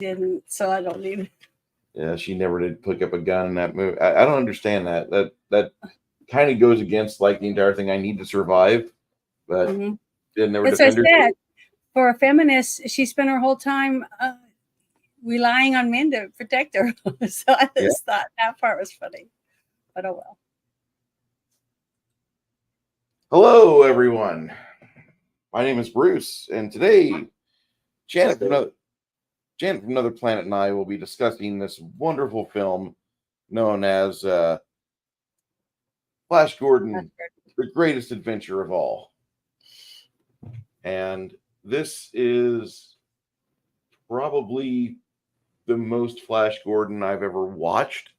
didn't, so I don't need. Yeah, she never did pick up a gun in that movie. I don't understand that. That kind of goes against like the entire thing. I need to survive, but then there were As I defenders. said, for a feminist, she spent her whole time relying on men to protect her. So I just thought that part was funny. But oh well. Hello, everyone. My name is Bruce, and today, Janet from Another Planet and I will be discussing this wonderful film known as Flash Gordon, The Greatest Adventure of All. And this is probably the most Flash Gordon I've ever watched.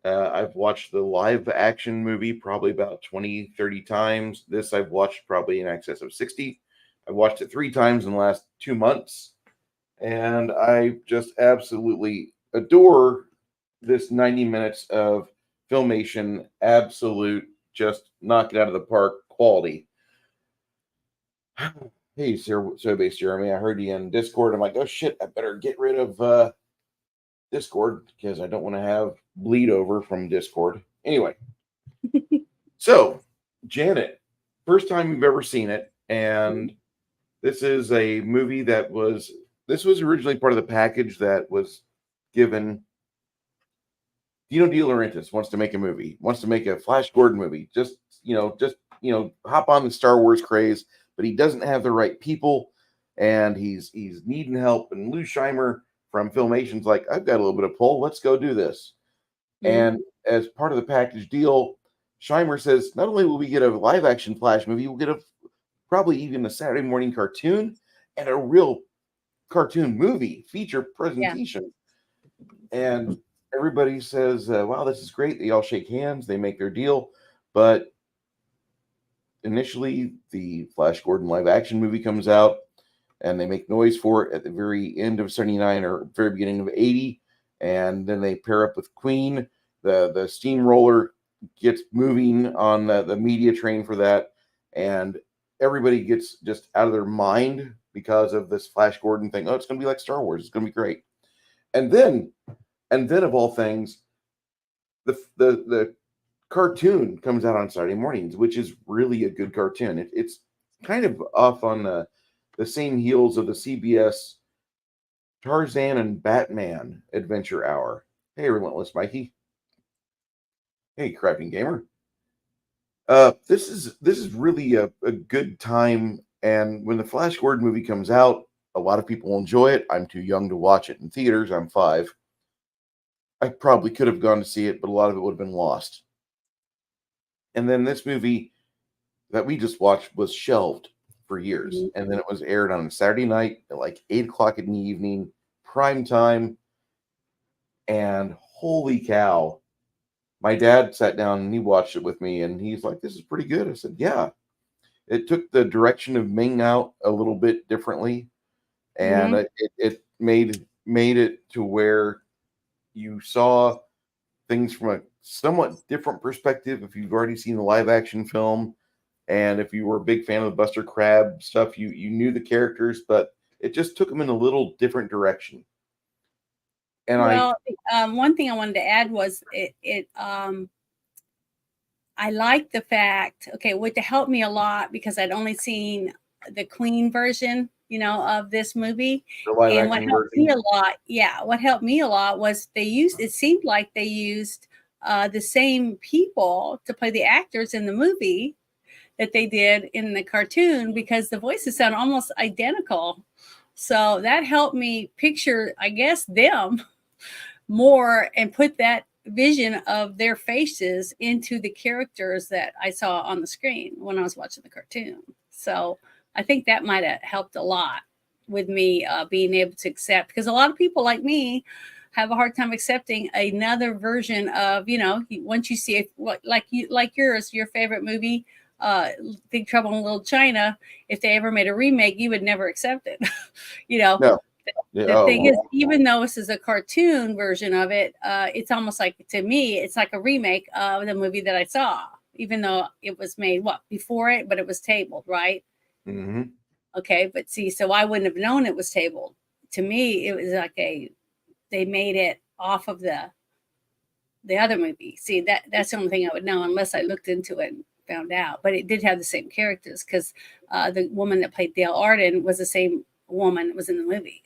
I've watched the live action movie probably about 20, 30 times. This I've watched probably in excess of 60. I've watched it 3 times in the last 2 months. And I just absolutely adore this 90 minutes of filmation. Absolute, just knock it out of the park quality. Hey, Soybase Jeremy, I heard you in Discord. I'm like, oh shit, I better get rid of Discord because I don't want to have bleed over from Discord. Anyway, so Janet, first time you've ever seen it, and this is a movie that was originally part of the package that was given. Dino De Laurentiis wants to make a movie, wants to make a Flash Gordon movie. Just hop on the Star Wars craze, but he doesn't have the right people, and he's needing help. And Lou Scheimer from Filmation's like, I've got a little bit of pull. Let's go do this. And as part of the package deal, Scheimer says, not only will we get a live action Flash movie, we'll get probably even a Saturday morning cartoon and a real cartoon movie feature presentation. Yeah. And everybody says, wow, this is great. They all shake hands. They make their deal. But initially, the Flash Gordon live action movie comes out, and they make noise for it at the very end of 79 or very beginning of 80. And then they pair up with Queen. The steamroller gets moving on the media train for that. And everybody gets just out of their mind because of this Flash Gordon thing. Oh, it's going to be like Star Wars. It's going to be great. And then of all things, the cartoon comes out on Saturday mornings, which is really a good cartoon. It's kind of off on the same heels of the CBS Tarzan and Batman Adventure Hour. Hey, Relentless Mikey. Hey, Crafting Gamer. This is really a good time. And when the Flash Gordon movie comes out, a lot of people will enjoy it. I'm too young to watch it in theaters. I'm 5. I probably could have gone to see it, but a lot of it would have been lost. And then this movie that we just watched was shelved for years. And then it was aired on a Saturday night at like 8 o'clock in the evening, prime time. And holy cow, my dad sat down and he watched it with me, and he's like, this is pretty good. I said, yeah. It took the direction of Ming out a little bit differently. And it made it to where you saw things from a somewhat different perspective if you've already seen the live action film. And if you were a big fan of the Buster Crabbe stuff, you knew the characters, but it just took them in a little different direction. And one thing I wanted to add was I like the fact, what helped me a lot, because I'd only seen the Queen version, of this movie. And what helped me a lot was it seemed like they used the same people to play the actors in the movie that they did in the cartoon, because the voices sound almost identical. So that helped me picture, I guess, them more and put that vision of their faces into the characters that I saw on the screen when I was watching the cartoon. So I think that might have helped a lot with me being able to accept, because a lot of people like me have a hard time accepting another version of, once you see it, like yours, your favorite movie, Big Trouble in Little China, if they ever made a remake, you would never accept it. No. The thing is, even though this is a cartoon version of it, it's almost like, to me, it's like a remake of the movie that I saw, even though it was made before it, but it was tabled, right? Mm-hmm. Okay, but see, so I wouldn't have known it was tabled to me, it was like they made it off of the other movie. See, that's the only thing I would know unless I looked into it and found out. But it did have the same characters because the woman that played Dale Arden was the same woman that was in the movie.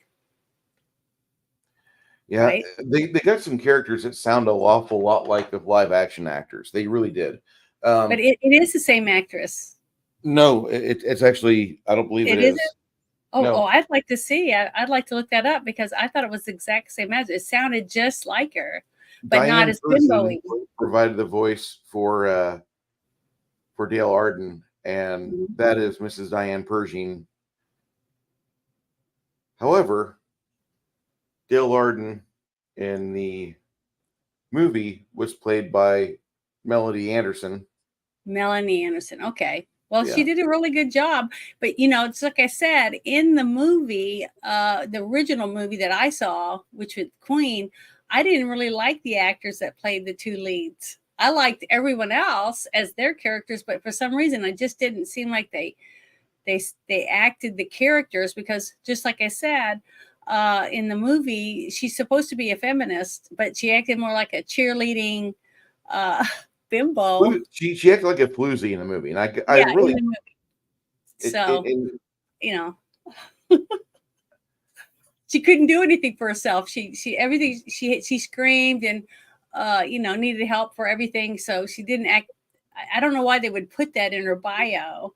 Yeah, right? They got some characters that sound an awful lot like the live action actors. They really did. But it is the same actress. No, it's actually, I don't believe it is. Oh, no. Oh, I'd like to see. I'd like to look that up because I thought it was the exact same as it sounded just like her, but Diane not as bimbo-y. Provided the voice for Dale Arden, and that is Mrs. Diane Pershing. However, Dale Arden in the movie was played by Melanie Anderson. Melanie Anderson. Okay. Well, yeah. She did a really good job, but it's like I said, in the movie, the original movie that I saw, which was Queen, I didn't really like the actors that played the two leads. I liked everyone else as their characters, but for some reason, I just didn't seem like they acted the characters because, just like I said, in the movie, she's supposed to be a feminist, but she acted more like a cheerleading bimbo. She acted like a floozy in the movie, and I really. In the movie. She couldn't do anything for herself. She everything she screamed and needed help for everything. So she didn't act. I don't know why they would put that in her bio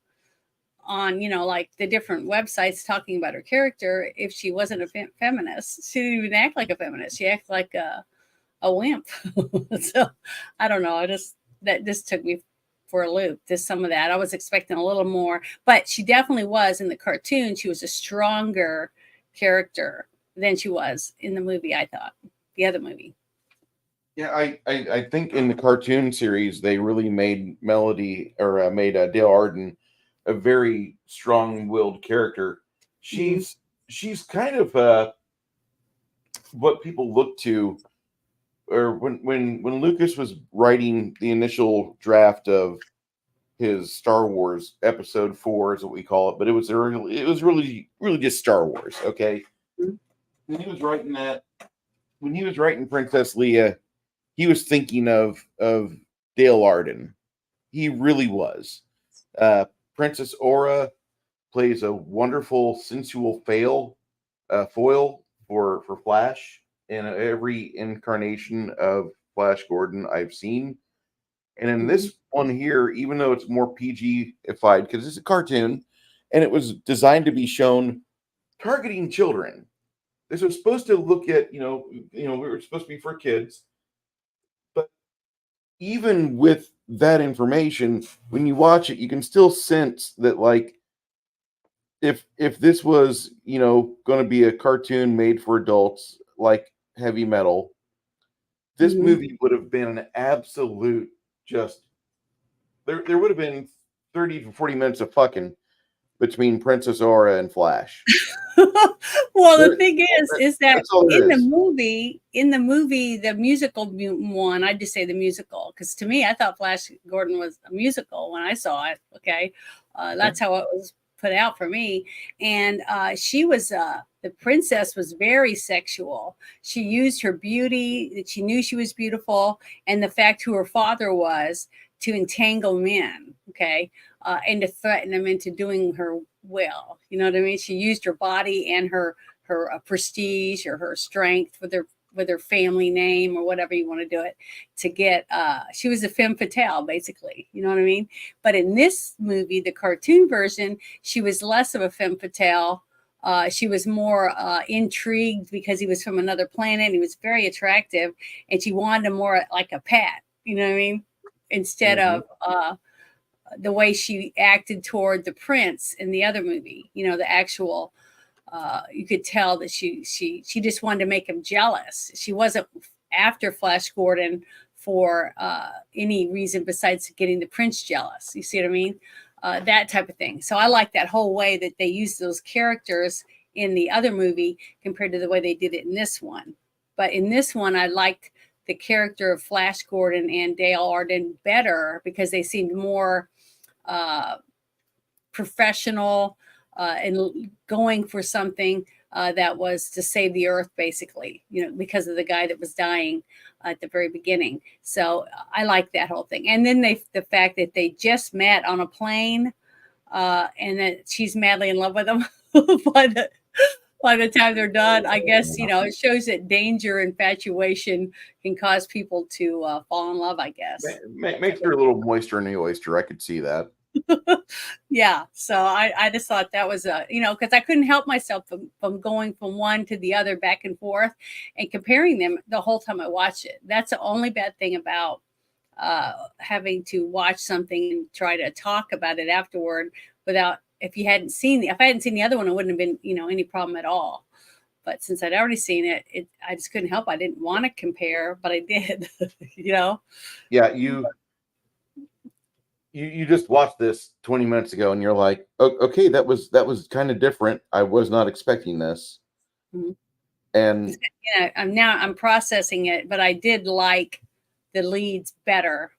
on like the different websites talking about her character if she wasn't a feminist. She didn't even act like a feminist. She acted like a wimp. So I don't know. That just took me for a loop. Just some of that. I was expecting a little more, but she definitely was in the cartoon. She was a stronger character than she was in the movie. I thought the other movie. Yeah, I think in the cartoon series they really made Dale Arden a very strong-willed character. She's kind of what people look to. Or when Lucas was writing the initial draft of his Star Wars Episode 4 is what we call it, but it was really just Star Wars. Okay, when he was writing Princess Leia, he was thinking of Dale Arden. He really was. Princess Aura plays a wonderful sensual foil for Flash. In every incarnation of Flash Gordon I've seen. And in this one here, even though it's more PG-ified, because it's a cartoon, and it was designed to be shown targeting children. This was supposed to look at, we were supposed to be for kids. But even with that information, when you watch it, you can still sense that, like, if this was, going to be a cartoon made for adults, like Heavy Metal, this movie would have been an absolute there would have been 30 to 40 minutes of fucking between Princess Aura and Flash. Well, the thing is that in the movie, the musical one, I just say the musical, because to me, I thought Flash Gordon was a musical when I saw it. Okay. That's how it was put out for me. And she was the princess was very sexual. She used her beauty, that she knew she was beautiful, and the fact who her father was to entangle men, okay, and to threaten them into doing her will. You know what I mean? She used her body and her prestige or her strength with her family name or whatever you want to do it to get. She was a femme fatale, basically. You know what I mean? But in this movie, the cartoon version, she was less of a femme fatale. She was more intrigued because he was from another planet. He was very attractive, and she wanted him more like a pet. You know what I mean? Instead of the way she acted toward the prince in the other movie. The actual. You could tell that she just wanted to make him jealous. She wasn't after Flash Gordon for any reason besides getting the prince jealous. You see what I mean? That type of thing. So I like that whole way that they used those characters in the other movie compared to the way they did it in this one. But in this one, I liked the character of Flash Gordon and Dale Arden better because they seemed more professional and going for something that was to save the earth, basically, because of the guy that was dying at the very beginning. So I like that whole thing. And then the fact that they just met on a plane, and that she's madly in love with him by the time they're done. I guess, it shows that danger, infatuation can cause people to fall in love, I guess. Makes her a little moister in the oyster. I could see that. Yeah. So I just thought that was because I couldn't help myself from going from one to the other back and forth and comparing them the whole time I watched it. That's the only bad thing about having to watch something and try to talk about it afterward without, if I hadn't seen the other one, it wouldn't have been, any problem at all. But since I'd already seen it, I just couldn't help. I didn't want to compare, but I did, Yeah. You just watched this 20 minutes ago and you're like, oh, okay, that was kind of different. I was not expecting this. Mm-hmm. And I'm processing it, but I did like the leads better.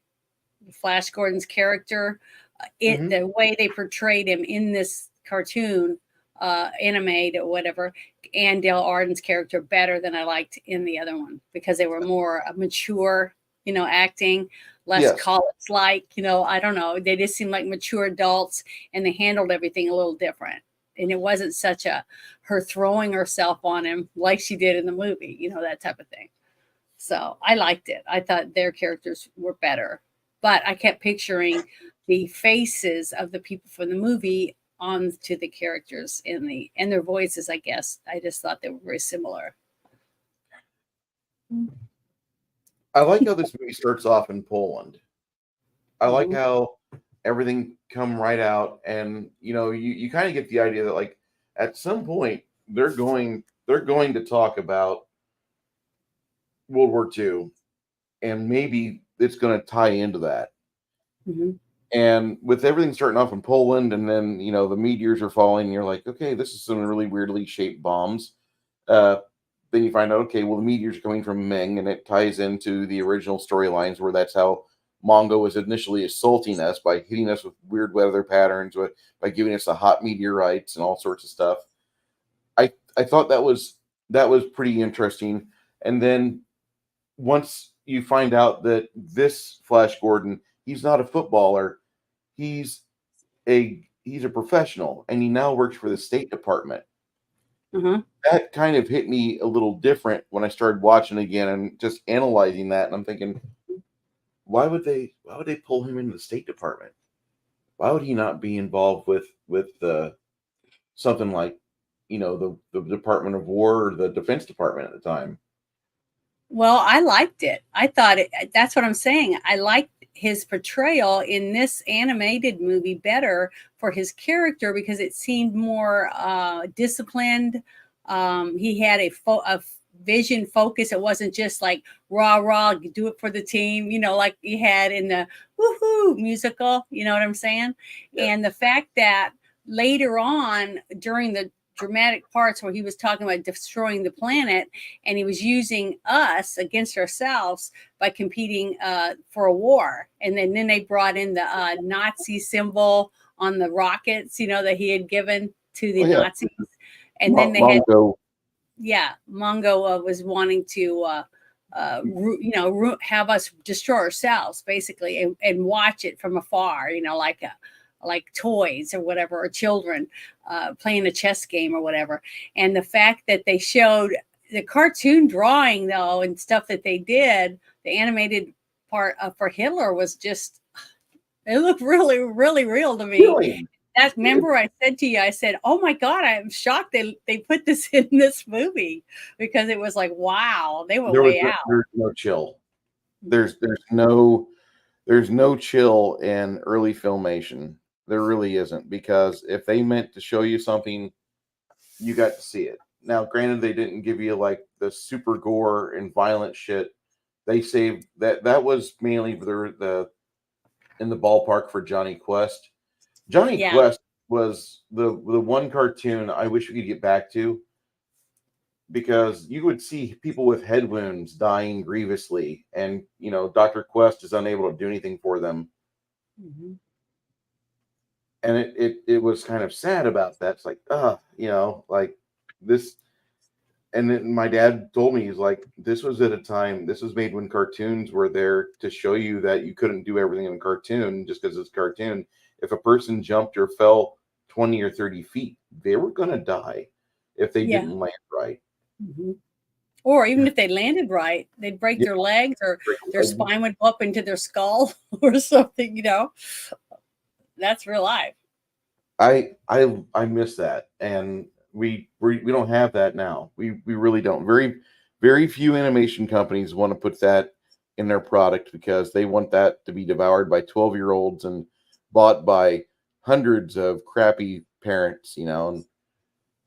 Flash Gordon's character, the way they portrayed him in this cartoon, animated or whatever, and Dale Arden's character better than I liked in the other one, because they were more mature, acting, less college-like, I don't know. They just seemed like mature adults, and they handled everything a little different. And it wasn't such her throwing herself on him like she did in the movie, that type of thing. So I liked it. I thought their characters were better. But I kept picturing the faces of the people from the movie onto the characters and their voices, I guess. I just thought they were very similar. I like how this movie starts off in Poland. I like how everything come right out, and you kind of get the idea that, like, at some point they're going to talk about World War II, and maybe it's going to tie into that. And with everything starting off in Poland, and then the meteors are falling, and you're like, okay, this is some really weirdly shaped bombs. Then you find out, okay, well, the meteors are coming from Ming, and it ties into the original storylines where that's how Mongo was initially assaulting us by hitting us with weird weather patterns, by giving us the hot meteorites and all sorts of stuff. I thought that was pretty interesting. And then once you find out that this Flash Gordon, he's not a footballer, he's a professional, and he now works for the State Department. That kind of hit me a little different when I started watching again and just analyzing that. And I'm thinking, why would they pull him into the State Department? Why would he not be involved with something like, the Department of War or the Defense Department at the time? Well, I liked it. I thought that's what I'm saying. I liked his portrayal in this animated movie better for his character, because it seemed more disciplined. He had a vision, focus. It wasn't just like rah, do it for the team, like he had in the woohoo musical, you know what I'm saying? Yeah. And the fact that later on, during the dramatic parts where he was talking about destroying the planet, and he was using us against ourselves by competing for a war, and then they brought in the Nazi symbol on the rockets, that he had given to the Nazis, and then they Mongo. Mongo was wanting to have us destroy ourselves, basically, and watch it from afar, like toys or whatever, or children playing a chess game or whatever. And the fact that they showed the cartoon drawing, though, and stuff that they did, the animated part for Hitler was just, it looked really, really real to me. Really? Remember I said to you, I said, oh my God, I'm shocked they put this in this movie, because it was like, wow, they went way out. There's no chill. There's no chill in early filmation. There really isn't, because if they meant to show you something, you got to see it. Now, granted, they didn't give you like the super gore and violent shit. They saved that. That was mainly for the in the ballpark for Johnny Quest. Johnny Quest was the one cartoon I wish we could get back to, because you would see people with head wounds dying grievously, and Dr. Quest is unable to do anything for them. And it was kind of sad about that. It's like, like this and then my dad told me, he's like, this was at a time, this was made when cartoons were there to show you that you couldn't do everything in a cartoon just because it's a cartoon. If a person jumped or fell 20 or 30 feet, they were going to die if they didn't land right. Mm-hmm. Or even if they landed right, they'd break their legs, or their spine would go up into their skull or something, you know. That's real life. I miss that, and we don't have that now. We really don't. Very few animation companies want to put that in their product because they want that to be devoured by 12-year-olds and bought by hundreds of crappy parents, you know, and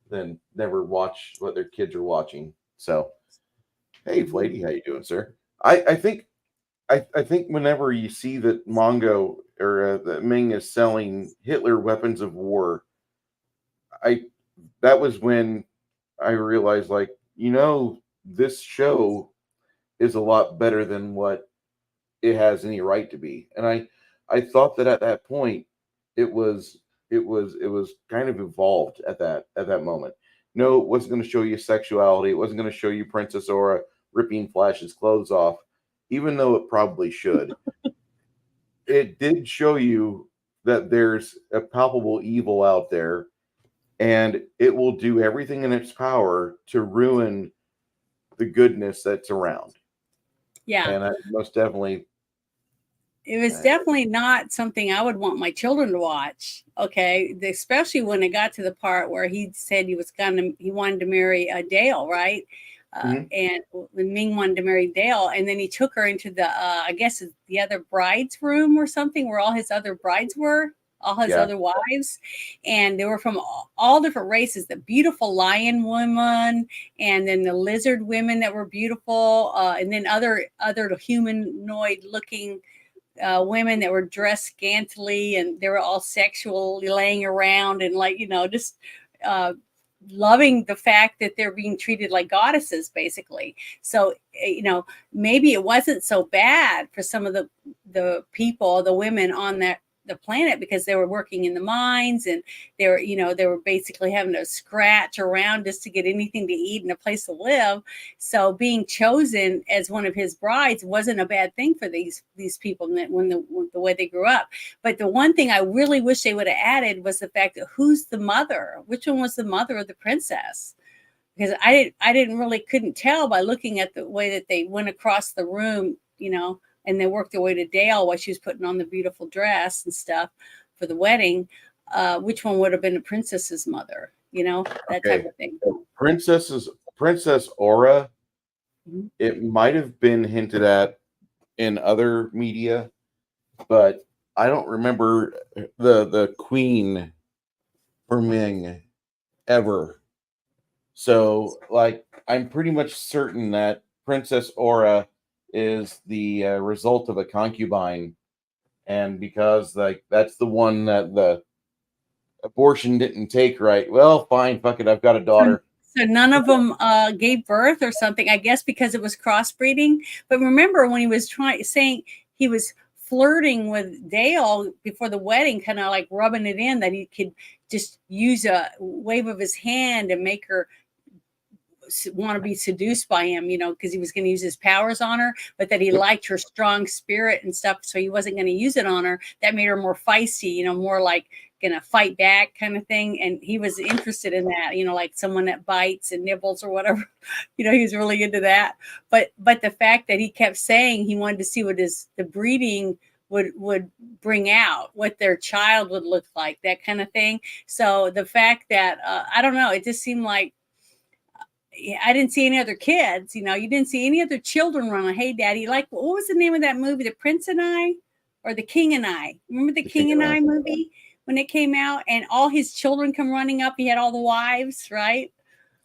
then never watch what their kids are watching. So, hey, Vlady, how you doing, sir? I think whenever you see that Mongo or that Ming is selling Hitler weapons of war, that was when I realized, like, you know, this show is a lot better than what it has any right to be. And I thought that at that point it was kind of evolved at that moment. No, it wasn't going to show you sexuality. It wasn't going to show you Princess Aura ripping Flash's clothes off, even though it probably should. It did show you that there's a palpable evil out there, and it will do everything in its power to ruin the goodness that's around. Yeah. And most definitely. It was definitely not something I would want my children to watch. Okay. Especially when it got to the part where he said he wanted to marry Dale, right? And when Ming wanted to marry Dale, and then he took her into the, I guess the other bride's room or something, where all his other brides were, all his other wives, and they were from all different races. The beautiful lion woman, and then the lizard women that were beautiful, and then other humanoid looking women that were dressed scantily, and they were all sexually laying around and, like, you know, just loving the fact that they're being treated like goddesses, basically. So, you know, maybe it wasn't so bad for some of the people, the women on the planet, because they were working in the mines, and they were basically having to scratch around just to get anything to eat and a place to live. So being chosen as one of his brides wasn't a bad thing for these people when the way they grew up. But the one thing I really wish they would have added was the fact that who's the mother? Which one was the mother of the princess? Because I couldn't tell by looking at the way that they went across the room, you know, and they worked their way to Dale while she was putting on the beautiful dress and stuff for the wedding. Which one would have been the princess's mother? You know, that type of thing. Princess Aura. Mm-hmm. It might have been hinted at in other media, but I don't remember the queen for Ming ever. So, like, I'm pretty much certain that Princess Aura is the result of a concubine, and because, like, that's the one that the abortion didn't take right. Well, fine, fuck it, I've got a daughter. So none of them gave birth or something, I guess, because it was crossbreeding. But remember when he was saying he was flirting with Dale before the wedding, kind of like rubbing it in that he could just use a wave of his hand and make her want to be seduced by him, you know, because he was going to use his powers on her, but that he liked her strong spirit and stuff, so he wasn't going to use it on her. That made her more feisty, you know, more like gonna fight back kind of thing. And he was interested in that, you know, like someone that bites and nibbles or whatever. You know, he was really into that. But the fact that he kept saying he wanted to see what the breeding would bring out, what their child would look like, that kind of thing. So the fact that I don't know, it just seemed like I didn't see any other kids, you know, you didn't see any other children running. Hey, Daddy, like, what was the name of that movie? The Prince and I, or The King and I? Remember the King and I movie when it came out, and all his children come running up? He had all the wives, right?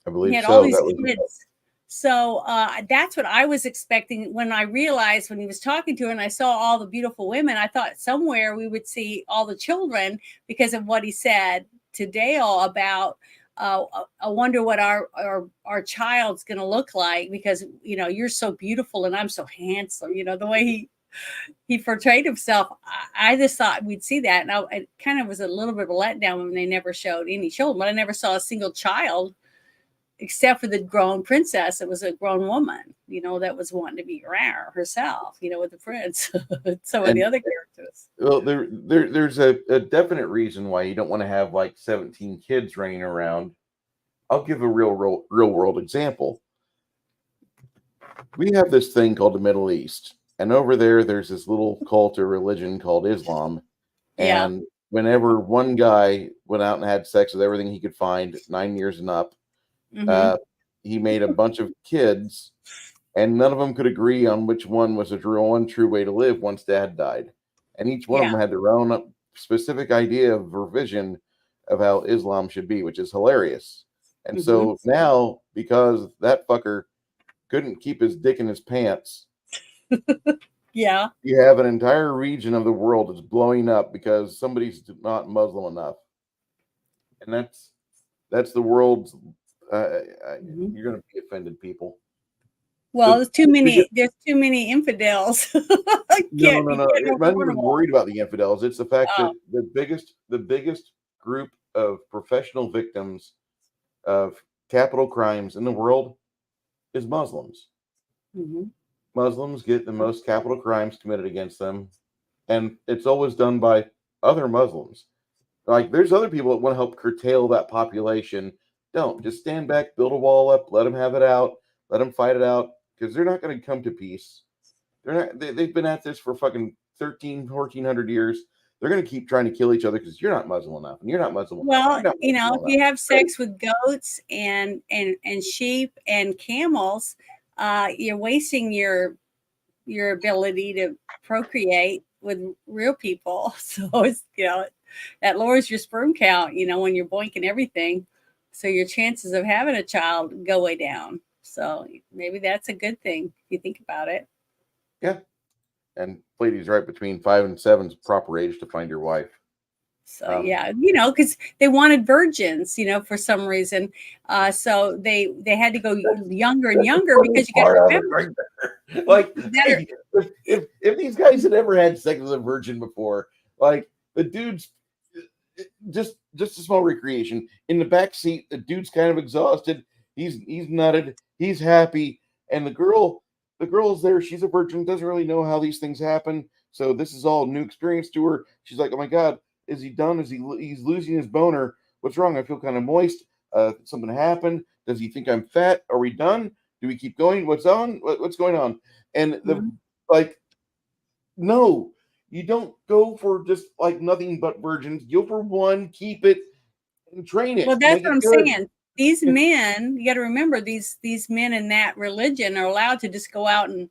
I believe he had so. all these kids. So that's what I was expecting when I realized when he was talking to her and I saw all the beautiful women. I thought somewhere we would see all the children because of what he said to Dale about. I wonder what our child's going to look like, because, you know, you're so beautiful and I'm so handsome. You know, the way he portrayed himself. I just thought we'd see that, and it kind of was a little bit of a letdown when they never showed any children. But I never saw a single child except for the grown princess, it was a grown woman, that was wanting to be around herself, with the prince. Some of the other characters. Well, there's a definite reason why you don't want to have like 17 kids running around. I'll give a real world example. We have this thing called the Middle East, and over there's this little cult or religion called Islam. Yeah. And whenever one guy went out and had sex with everything he could find, 9 years and up, he made a bunch of kids, and none of them could agree on which one was the true way to live once dad died. And each one of them had their own specific idea or vision of how Islam should be, which is hilarious. And so now, because that fucker couldn't keep his dick in his pants, yeah, you have an entire region of the world that's blowing up because somebody's not Muslim enough. And that's the world's you're going to be offended, people. Well, there's too many infidels. No. I'm not even worried about the infidels. It's the fact that the biggest group of professional victims of capital crimes in the world is Muslims. Muslims get the most capital crimes committed against them, and it's always done by other Muslims. Like, there's other people that want to help curtail that population. Don't just stand back, build a wall up, let them have it out, let them fight it out, because they're not going to come to peace. They've been at this for fucking 1,400 years. They're going to keep trying to kill each other because you're not Muslim enough, and you're not Muslim enough. Well, if you have sex with goats and sheep and camels, you're wasting your ability to procreate with real people. So it's that lowers your sperm count. When you're boinking everything, so your chances of having a child go way down. So maybe that's a good thing if you think about it. Yeah. And ladies, right between 5 and 7 is proper age to find your wife. So because they wanted virgins, for some reason. So they had to go younger and younger because you got to remember. Like, if these guys had ever had sex with a virgin before, like the dude's just a small recreation in the back seat, the dude's kind of exhausted. He's nutted. He's happy, and the girl's there. She's a virgin, doesn't really know how these things happen. So this is all new experience to her. She's like, "Oh my God, is he done? He's losing his boner? What's wrong? I feel kind of moist. Something happened? Does he think I'm fat? Are we done? Do we keep going? What's on? What's going on?" And no, you don't go for just like nothing but virgins. Go for one, keep it, and train it. Well, that's what I'm saying. These men, you got to remember, these men in that religion are allowed to just go out and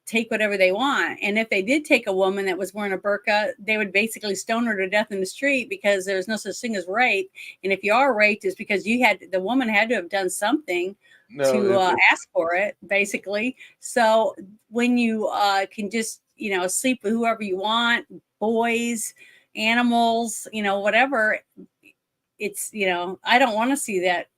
take whatever they want. And if they did take a woman that was wearing a burqa, they would basically stone her to death in the street because there's no such thing as rape. And if you are raped, it's because the woman had to have done something to ask for it, basically. So when you can just, sleep with whoever you want, boys, animals, whatever, it's, I don't want to see that.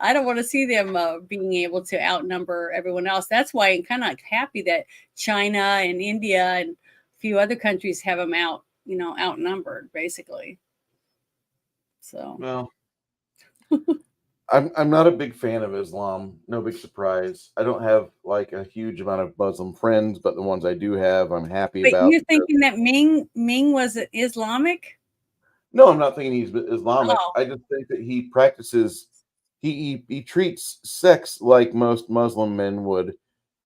I don't want to see them being able to outnumber everyone else. That's why I'm kind of happy that China and India and a few other countries have them outnumbered, basically. So, well, I'm not a big fan of Islam. No big surprise. I don't have like a huge amount of Muslim friends, but the ones I do have, I'm happy about. But you're thinking that Ming was Islamic? No, I'm not thinking he's Islamic. Oh. I just think that he practices, he treats sex like most Muslim men would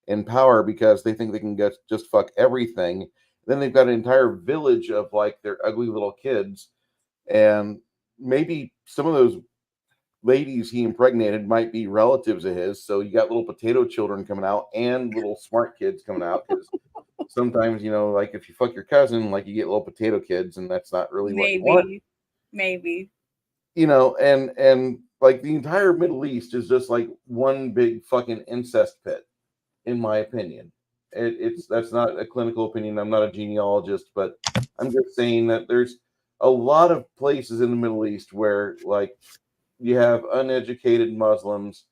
in power because they think they can just fuck everything. Then they've got an entire village of like their ugly little kids. And maybe some of those ladies he impregnated might be relatives of his. So you got little potato children coming out and little smart kids coming out because sometimes, like if you fuck your cousin, like you get little potato kids, and that's not really what you want. Maybe. And like the entire Middle East is just like one big fucking incest pit, in my opinion. That's not a clinical opinion. I'm not a genealogist, but I'm just saying that there's a lot of places in the Middle East where like you have uneducated Muslims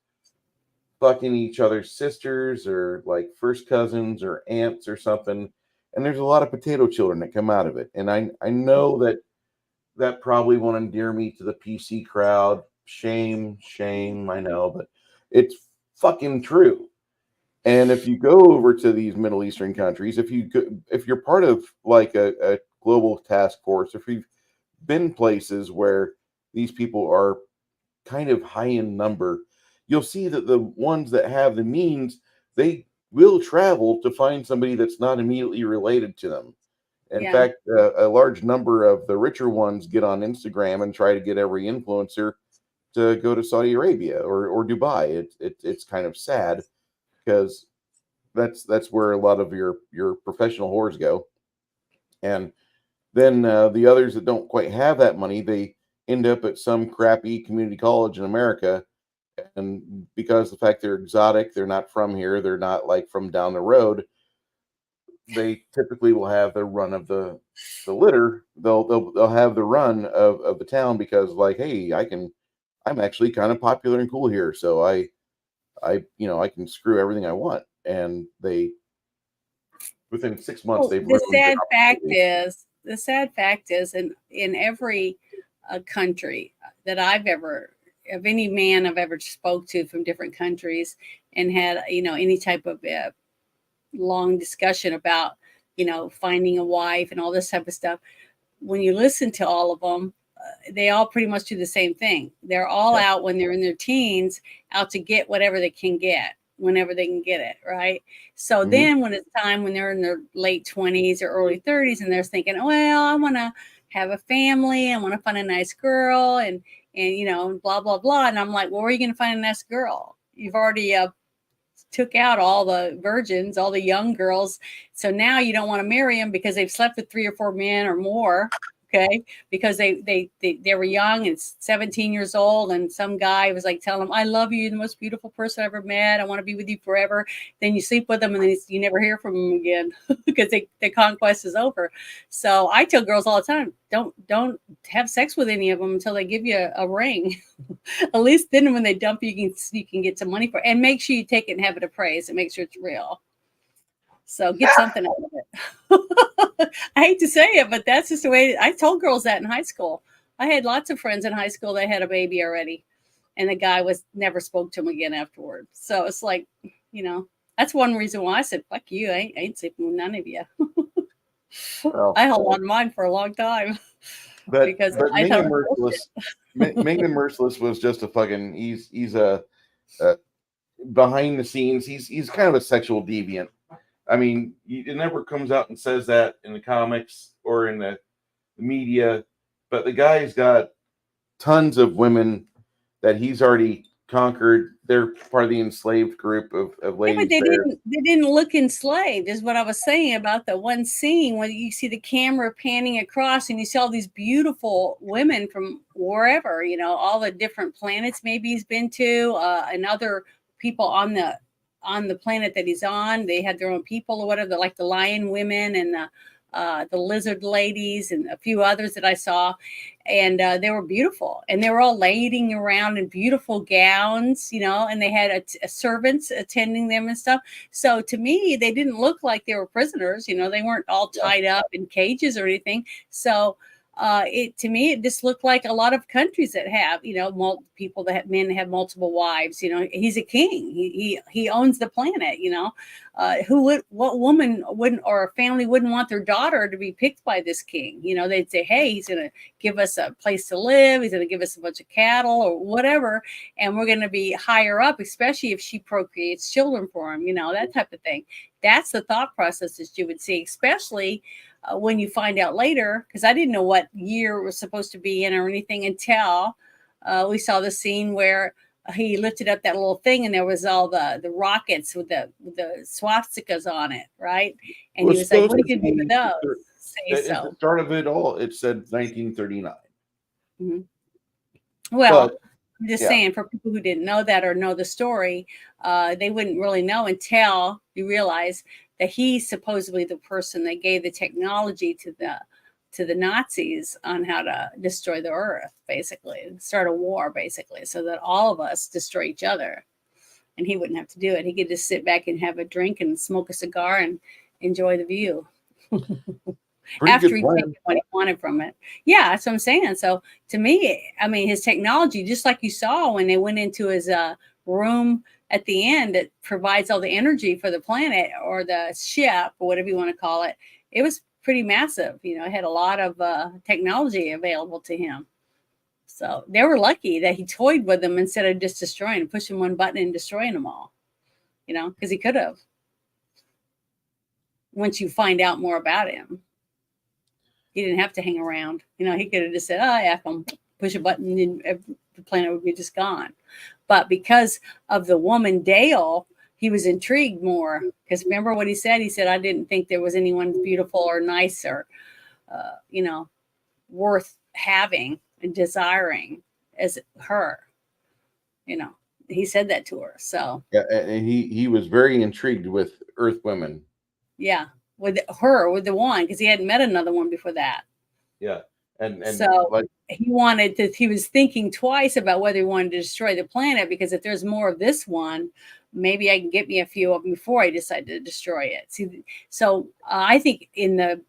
fucking each other's sisters or like first cousins or aunts or something. And there's a lot of potato children that come out of it. And I know that probably won't endear me to the PC crowd. shame, I know, but it's fucking true. And if you go over to these Middle Eastern countries, if you're part of like a global task force, if you've been places where these people are kind of high in number, you'll see that the ones that have the means, they will travel to find somebody that's not immediately related to them. In fact, a large number of the richer ones get on Instagram and try to get every influencer to go to Saudi Arabia or Dubai. It's kind of sad because that's where a lot of your professional whores go. And then the others that don't quite have that money, they end up at some crappy community college in America. And because the fact they're exotic, they're not from here, they're not like from down the road, they typically will have the run of the litter. They'll have the run of the town because like, hey, I'm actually kind of popular and cool here, so I can screw everything I want. And they within 6 months they've the sad fact is in every country that of any man I've ever spoke to from different countries and had any type of long discussion about finding a wife and all this type of stuff, when you listen to all of them, they all pretty much do the same thing. They're all out when they're in their teens, out to get whatever they can get whenever they can get it, right? So then when it's time, when they're in their late 20s or early 30s and they're thinking, well, I want to have a family, I want to find a nice girl and blah blah blah, and I'm like, well, where are you going to find a nice girl? You've already took out all the virgins, all the young girls, so now you don't want to marry them because they've slept with 3 or 4 men or more. Okay, because they were young and 17 years old, and some guy was like telling them, I love you, you're the most beautiful person I ever met, I want to be with you forever. Then you sleep with them and then you never hear from them again because the conquest is over. So I tell girls all the time, don't have sex with any of them until they give you a ring. At least then when they dump you, you can get some money for it. And make sure you take it and have it appraised and make sure it's real. So get something out of it. I hate to say it, but that's just the way. I told girls that in high school. I had lots of friends in high school that had a baby already, and the guy never spoke to him again afterward. So it's like, that's one reason why I said, "Fuck you, I ain't sleeping with none of you." Well, I held on to mine for a long time. But Ming the Merciless, Ming the Merciless was just a fucking. He's a behind the scenes. He's kind of a sexual deviant. I mean, it never comes out and says that in the comics or in the media, but the guy's got tons of women that he's already conquered. They're part of the enslaved group of ladies. Yeah, but they didn't look enslaved, is what I was saying about the one scene when you see the camera panning across and you see all these beautiful women from wherever, all the different planets maybe he's been to, and other people on the planet that he's on. They had their own people or whatever, like the lion women and the lizard ladies and a few others that I saw. And they were beautiful. And they were all lading around in beautiful gowns, and they had servants attending them and stuff. So to me, they didn't look like they were prisoners. They weren't all tied up in cages or anything. So to me, it just looked like a lot of countries that have, people that men have multiple wives. He's a king. He owns the planet. What woman wouldn't, or a family wouldn't want their daughter to be picked by this king? They'd say, hey, he's going to give us a place to live. He's going to give us a bunch of cattle or whatever, and we're going to be higher up, especially if she procreates children for him. That type of thing. That's the thought process that you would see, especially when you find out later, because I didn't know what year it was supposed to be in or anything until we saw the scene where he lifted up that little thing and there was all the rockets with the swastikas on it, right? And he was like, what are you going to do with those? At the start of it all, it said 1939. Mm-hmm. Well, I'm just saying, for people who didn't know that or know the story, they wouldn't really know until you realize that he's supposedly the person that gave the technology to the Nazis on how to destroy the earth, basically, start a war, basically, so that all of us destroy each other. And he wouldn't have to do it. He could just sit back and have a drink and smoke a cigar and enjoy the view. Pretty after good he plan. taken what he wanted from it. Yeah, that's what I'm saying. So to me, I mean, his technology, just like you saw when they went into his room at the end that provides all the energy for the planet or the ship or whatever you want to call it, it was pretty massive. You know, it had a lot of technology available to him. So they were lucky that he toyed with them instead of just destroying, pushing one button and destroying them all, you know, because he could have. Once you find out more about him, he didn't have to hang around. You know, he could have just said, oh, yeah, come push a button and the planet would be just gone. But because of the woman, Dale, he was intrigued more. Because remember what he said? He said, I didn't think there was anyone beautiful or nice or, you know, worth having and desiring as her. You know, he said that to her. So yeah, and he was very intrigued with Earth women. Yeah, with her, with the one, because he hadn't met another one before that. Yeah, and so like he wanted to. He was thinking twice about whether he wanted to destroy the planet, because if there's more of this one, maybe I can get me a few of them before I decide to destroy it. See, so I think in the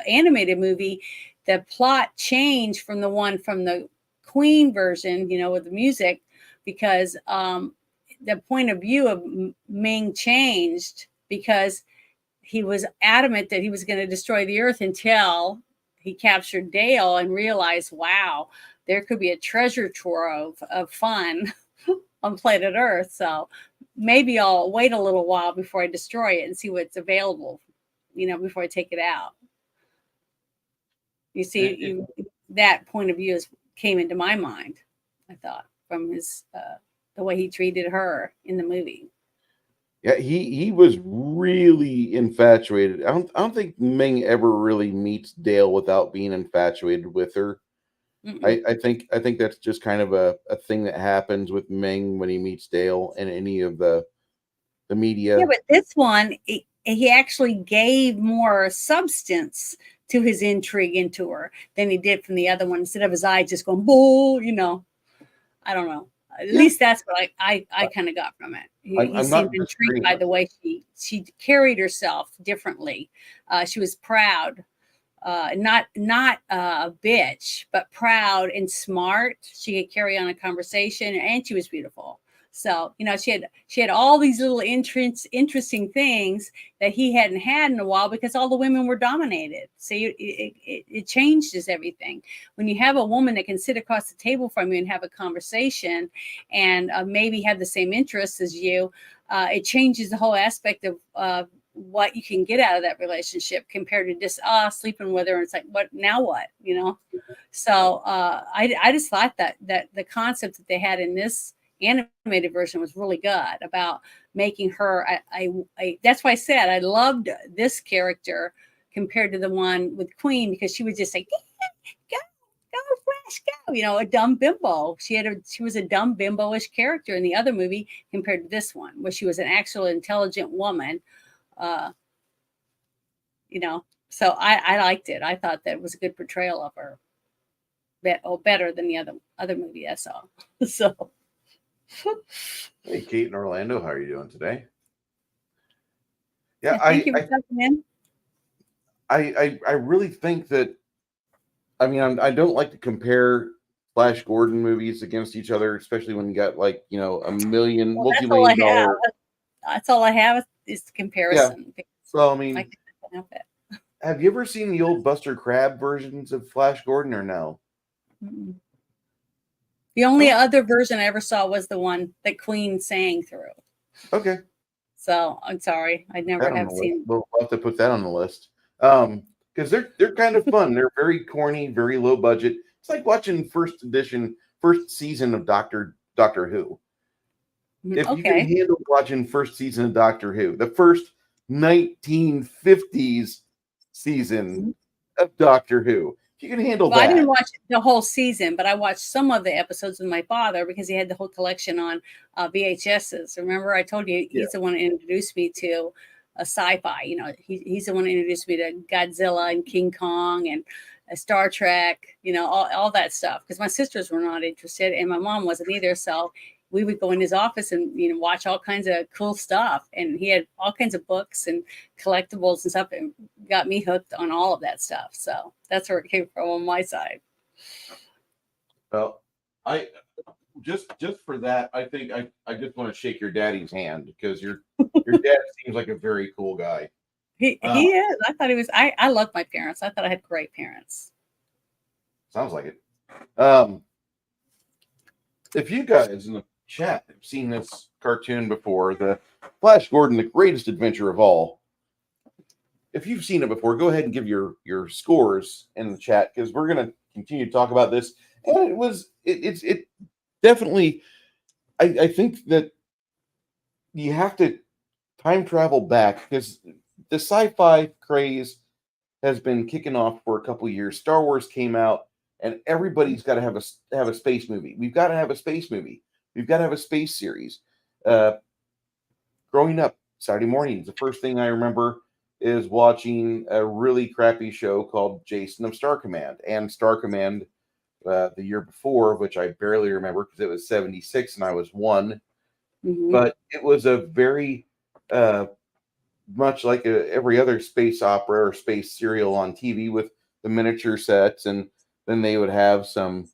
animated movie, the plot changed from the one from the Queen version, you know, with the music, because the point of view of Ming changed because he was adamant that he was going to destroy the earth until he captured Dale and realized, wow, there could be a treasure trove of fun on planet Earth. So maybe I'll wait a little while before I destroy it and see what's available, you know, before I take it out. You see, that point of view came into my mind, I thought, from his the way he treated her in the movie. Yeah, he was really infatuated. I don't think Ming ever really meets Dale without being infatuated with her. I think that's just kind of a thing that happens with Ming when he meets Dale in any of the media. Yeah, but this one, he actually gave more substance to his intrigue into her than he did from the other one. Instead of his eye just going, bull, you know, I don't know. At least that's what I kind of got from it. He seemed intrigued by the way she carried herself differently. She was proud, not a bitch, but proud and smart. She could carry on a conversation, and she was beautiful. So, you know, she had all these little interesting things that he hadn't had in a while because all the women were dominated. So it changes everything. When you have a woman that can sit across the table from you and have a conversation and maybe have the same interests as you, it changes the whole aspect of what you can get out of that relationship compared to just sleeping with her. And it's like, what now? What, you know? So I just thought that the concept that they had in this animated version was really good about making her. I that's why I said I loved this character compared to the one with Queen, because she would just say, go Flash, go, you know, a dumb bimbo. She was a dumb bimbo-ish character in the other movie compared to this one, where she was an actual intelligent woman. You know, so I liked it. I thought that was a good portrayal of her. Better than the other movie I saw. So hey, Kate and Orlando, how are you doing today? Yeah, thank you for coming in. I really think that, I mean, I don't like to compare Flash Gordon movies against each other, especially when you got, like, you know, a million, multi-million dollar. That's all I have is the comparison. Yeah. Well, I mean, have you ever seen the old Buster Crabbe versions of Flash Gordon or no? Mm-mm. The only other version I ever saw was the one that Queen sang through. Okay. So I'm sorry, I never have seen. We'll have to put that on the list. Because they're kind of fun. They're very corny, very low budget. It's like watching first season of Doctor Who. If you can handle watching first season of Doctor Who, the first 1950s season of Doctor Who, if you can handle that. I didn't watch the whole season, but I watched some of the episodes with my father because he had the whole collection on VHSs. Remember, I told you he's the one who introduced me to sci-fi. You know, he's the one who introduced me to Godzilla and King Kong and Star Trek. You know, all that stuff, because my sisters were not interested and my mom wasn't either. So we would go in his office and, you know, watch all kinds of cool stuff. And he had all kinds of books and collectibles and stuff. And got me hooked on all of that stuff. So that's where it came from on my side. Well, I just for that, I think I just want to shake your daddy's hand, because your dad seems like a very cool guy. He is. I thought he was. I love my parents. I thought I had great parents. Sounds like it. If you guys in the chat have seen this cartoon before, the Flash Gordon, the greatest adventure of all. If you've seen it before, go ahead and give your scores in the chat, because we're going to continue to talk about this. And it definitely, I think that you have to time travel back, because the sci-fi craze has been kicking off for a couple of years. Star Wars came out, and everybody's got to have a space movie. We've got to have a space movie. We've got to have a space series. Growing up, Saturday mornings, the first thing I remember is watching a really crappy show called Jason of Star Command. And Star Command, the year before, which I barely remember because it was 76 and I was 1. Mm-hmm. But it was a very much like every other space opera or space serial on TV, with the miniature sets, and then they would have some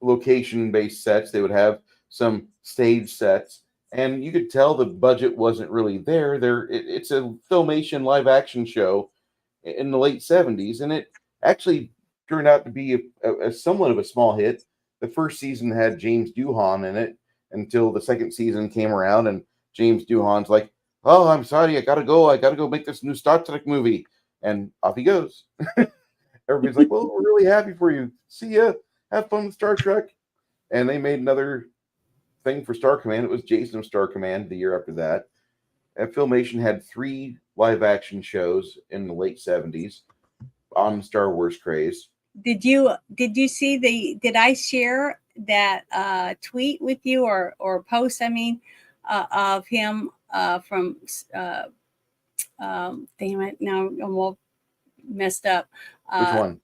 location-based sets. They would have some stage sets, and you could tell the budget wasn't really there. It's a Filmation live-action show in the late 70s, and it actually turned out to be a somewhat of a small hit. The first season had James Doohan in it until the second season came around, and James Doohan's like, "Oh, I'm sorry, I gotta go make this new Star Trek movie," and off he goes. Everybody's like, "Well, we're really happy for you. See ya. Have fun with Star Trek." And they made another thing for Star Command. It was Jason of Star Command the year after that. And Filmation had 3 live-action shows in the late 70s on Star Wars craze. Did you see did I share that tweet with you, or post, I mean, of him from damn it, now I'm all messed up. Which one?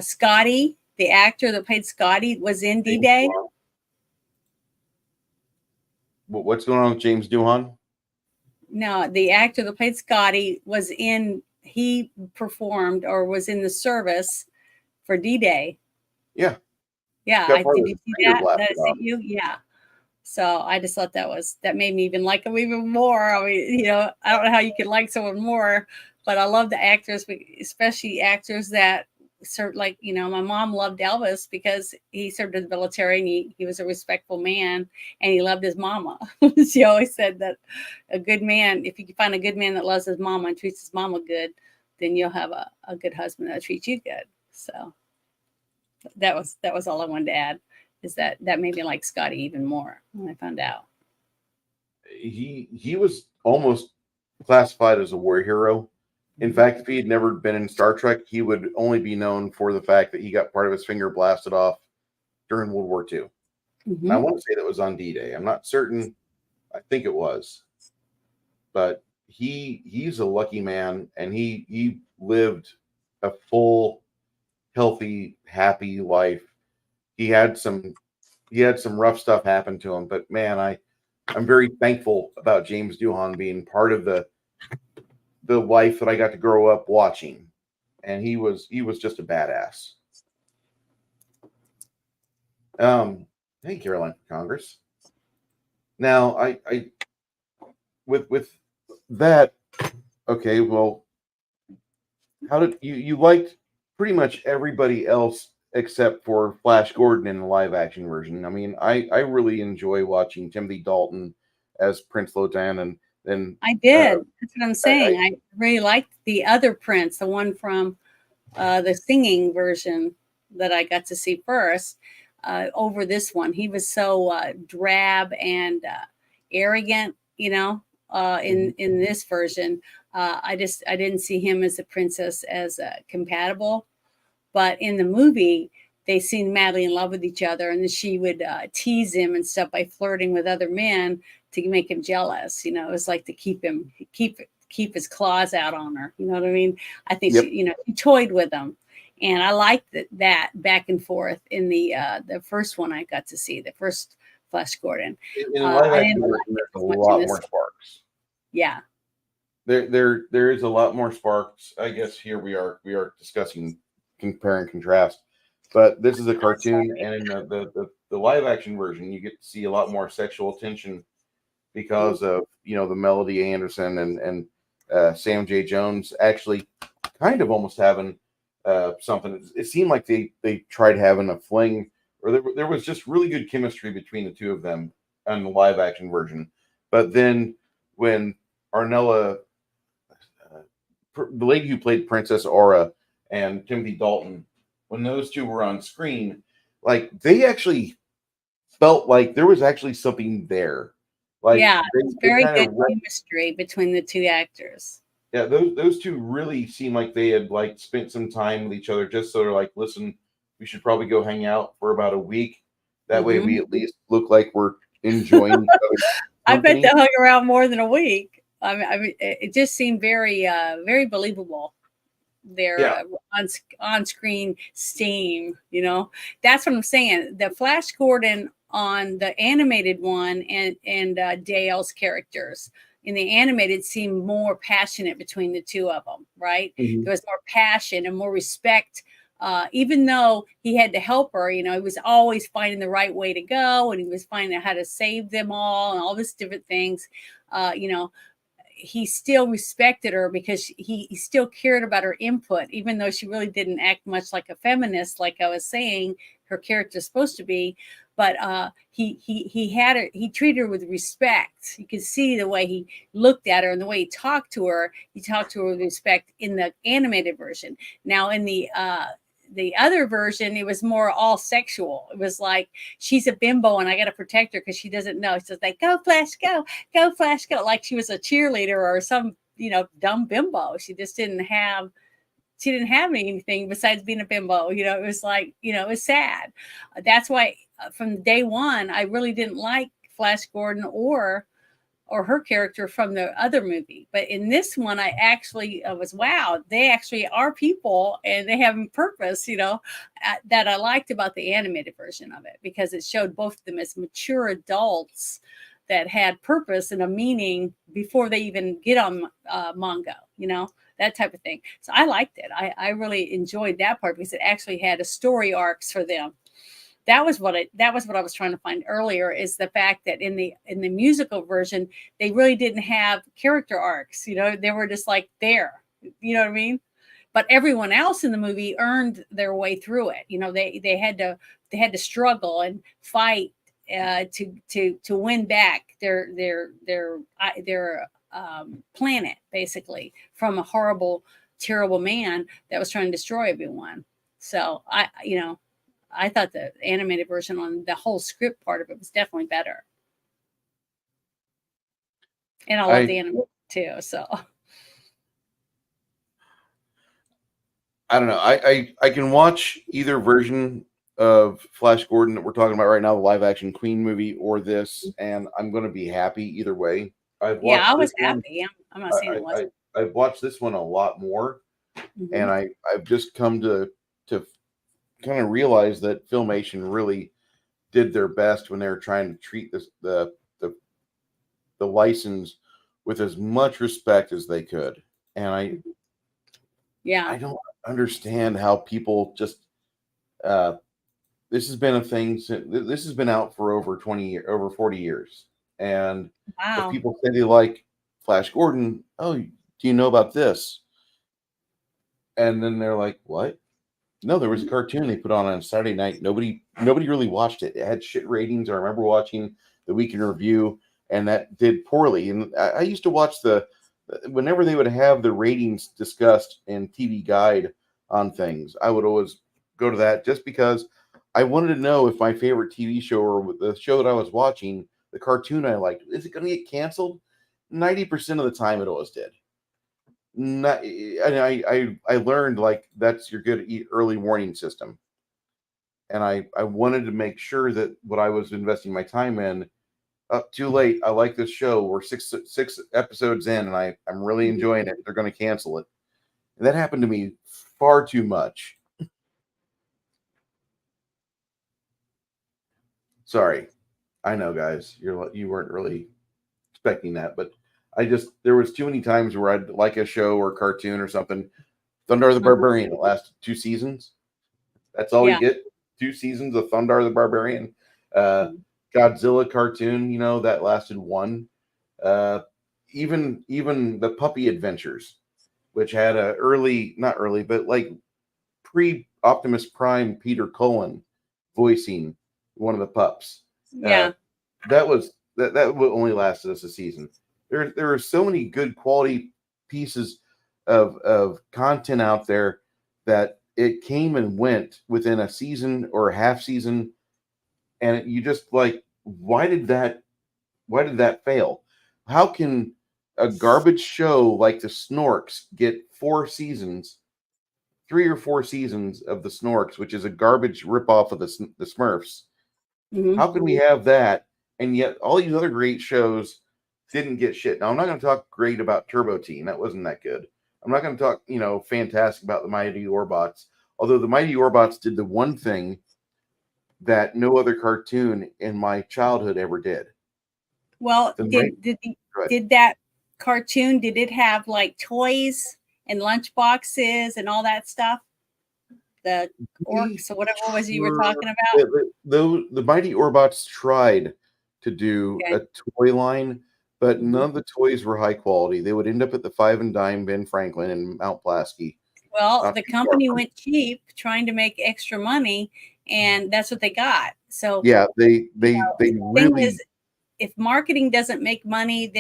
Scotty, the actor that played Scotty, was in D-Day. What's going on with James Doohan? No, the actor that played Scotty he performed or was in the service for D-Day. Yeah. Yeah. Did you see that? That is you? Yeah. So I just thought that made me even like him even more. I mean, I don't know how you can like someone more, but I love the actors, especially actors that served, like, my mom loved Elvis because he served in the military, and he was a respectful man, and he loved his mama. She always said that a good man, if you can find a good man that loves his mama and treats his mama good, then you'll have a good husband that treats you good. So that was all I wanted to add, is that made me like Scotty even more when I found out. He was almost classified as a war hero. In fact, if he had never been in Star Trek, he would only be known for the fact that he got part of his finger blasted off during World War II. Mm-hmm. I want to say that was on D-Day. I'm not certain. I think it was. But he's a lucky man, and he lived a full, healthy, happy life. He had some rough stuff happen to him, but man, I'm very thankful about James Doohan being part of the life that I got to grow up watching, and he was just a badass. Hey, Caroline Congress. Now, I with that, okay, well, how did you liked pretty much everybody else except for Flash Gordon in the live action version? I mean, I really enjoy watching Timothy Dalton as Prince Lotan, and then I did. That's what I'm saying. I really liked the other Prince, the one from the singing version that I got to see first, over this one. He was so drab and arrogant, in this version. I didn't see him as a princess as compatible, but in the movie they seemed madly in love with each other, and then she would tease him and stuff by flirting with other men to make him jealous. It was like to keep his claws out on her. You know what I mean? I think yep. She toyed with him, and I liked that back and forth in the first one I got to see, the first Flash Gordon. In live action, there's a lot more sparks. Yeah. there is a lot more sparks. I guess here we are discussing compare and contrast, but this is a cartoon, and in the live action version, you get to see a lot more sexual tension because of the Melody Anderson and Sam J. Jones actually kind of almost having something. It seemed like they tried having a fling, or there was just really good chemistry between the two of them on the live action version. But then when Arnella, the lady who played Princess Aura, and Timothy Dalton, when those two were on screen, like they actually felt like there was actually something there. Like yeah, it's very good of chemistry between the two actors. Yeah, those two really seem like they had like spent some time with each other, just sort of like, listen, we should probably go hang out for about a week. That way we at least look like we're enjoying each other's I bet company. they hung around more than a week. I mean, it just seemed very, very believable. Their on-screen steam, that's what I'm saying. The Flash Gordon on the animated one and Dale's characters in the animated seemed more passionate between the two of them, right? Mm-hmm. There was more passion and more respect. Even though he had to help her, he was always finding the right way to go, and he was finding out how to save them all and all these different things. He still respected her because he still cared about her input, even though she really didn't act much like a feminist, like I was saying, her character's supposed to be. But he treated her with respect. You could see the way he looked at her and the way he talked to her. He talked to her with respect in the animated version. Now in the other version, it was more all sexual. It was like, she's a bimbo and I got to protect her because she doesn't know. She's like, go Flash, go Flash, go. Like she was a cheerleader or some, dumb bimbo. She just didn't have anything besides being a bimbo. It was like, it was sad. That's why from day one, I really didn't like Flash Gordon or her character from the other movie. But in this one, I actually was, wow, they actually are people and they have a purpose, that I liked about the animated version of it, because it showed both of them as mature adults that had purpose and a meaning before they even get on Mongo, that type of thing. So I liked it. I really enjoyed that part because it actually had a story arcs for them. That was what I was trying to find earlier, is the fact that in the musical version, they really didn't have character arcs. They were just like there. You know what I mean? But everyone else in the movie earned their way through it. They had to struggle and fight to win back their planet, basically, from a horrible, terrible man that was trying to destroy everyone. So I thought the animated version on the whole script part of it was definitely better. And I love the animation too. So I don't know. I can watch either version of Flash Gordon that we're talking about right now, the live action Queen movie, or this, and I'm going to be happy either way. I was happy. I'm not saying it wasn't. I've watched this one a lot more, and I've just come to kind of realize that Filmation really did their best when they were trying to treat the license with as much respect as they could. And I don't understand how people just this has been a thing. This has been out for over 40 years. And if people say they like Flash Gordon, oh, do you know about this? And then they're like, what? No, there was a cartoon they put on Saturday night. Nobody really watched it. It had shit ratings. I remember watching the Week in Review, and that did poorly. And I used to watch whenever they would have the ratings discussed in TV Guide on things, I would always go to that just because I wanted to know if my favorite TV show or the show that I was watching, the cartoon I liked, is it going to get canceled? 90% of the time, it always did. And I learned like that's your good early warning system, and I wanted to make sure that what I was investing my time in, too late. I like this show. We're six episodes in, and I'm really enjoying it. They're going to cancel it, and that happened to me far too much. Sorry, I know, guys, you weren't really expecting that, but there was too many times where I'd like a show or cartoon or something. Thundar the Barbarian, it lasted 2 seasons. That's all you get. 2 seasons of Thundar the Barbarian. Godzilla cartoon, you know, that lasted 1. Even the Puppy Adventures, which had a not early, but like pre-Optimus Prime Peter Cullen voicing one of the pups. Yeah. That only lasted us a season. There are so many good quality pieces of content out there that it came and went within a season or a half season, and you just like, why did that fail? How can a garbage show like the Snorks get 4 seasons, 3 or 4 seasons of the Snorks, which is a garbage ripoff of the Smurfs? How can we have that, and yet all these other great shows didn't get shit? Now, I'm not going to talk great about Turbo Teen. That wasn't that good. I'm not going to talk, fantastic about the Mighty Orbots. Although the Mighty Orbots did the one thing that no other cartoon in my childhood ever did. Well, did that cartoon, did it have like toys and lunch boxes and all that stuff? The orcs or whatever it was you were talking about? The Mighty Orbots tried to do a toy line, but none of the toys were high quality. They would end up at the 5 and Dime Ben Franklin in Mount Pulaski. Well, the company went cheap trying to make extra money, and that's what they got. So yeah, they really. If marketing doesn't make money,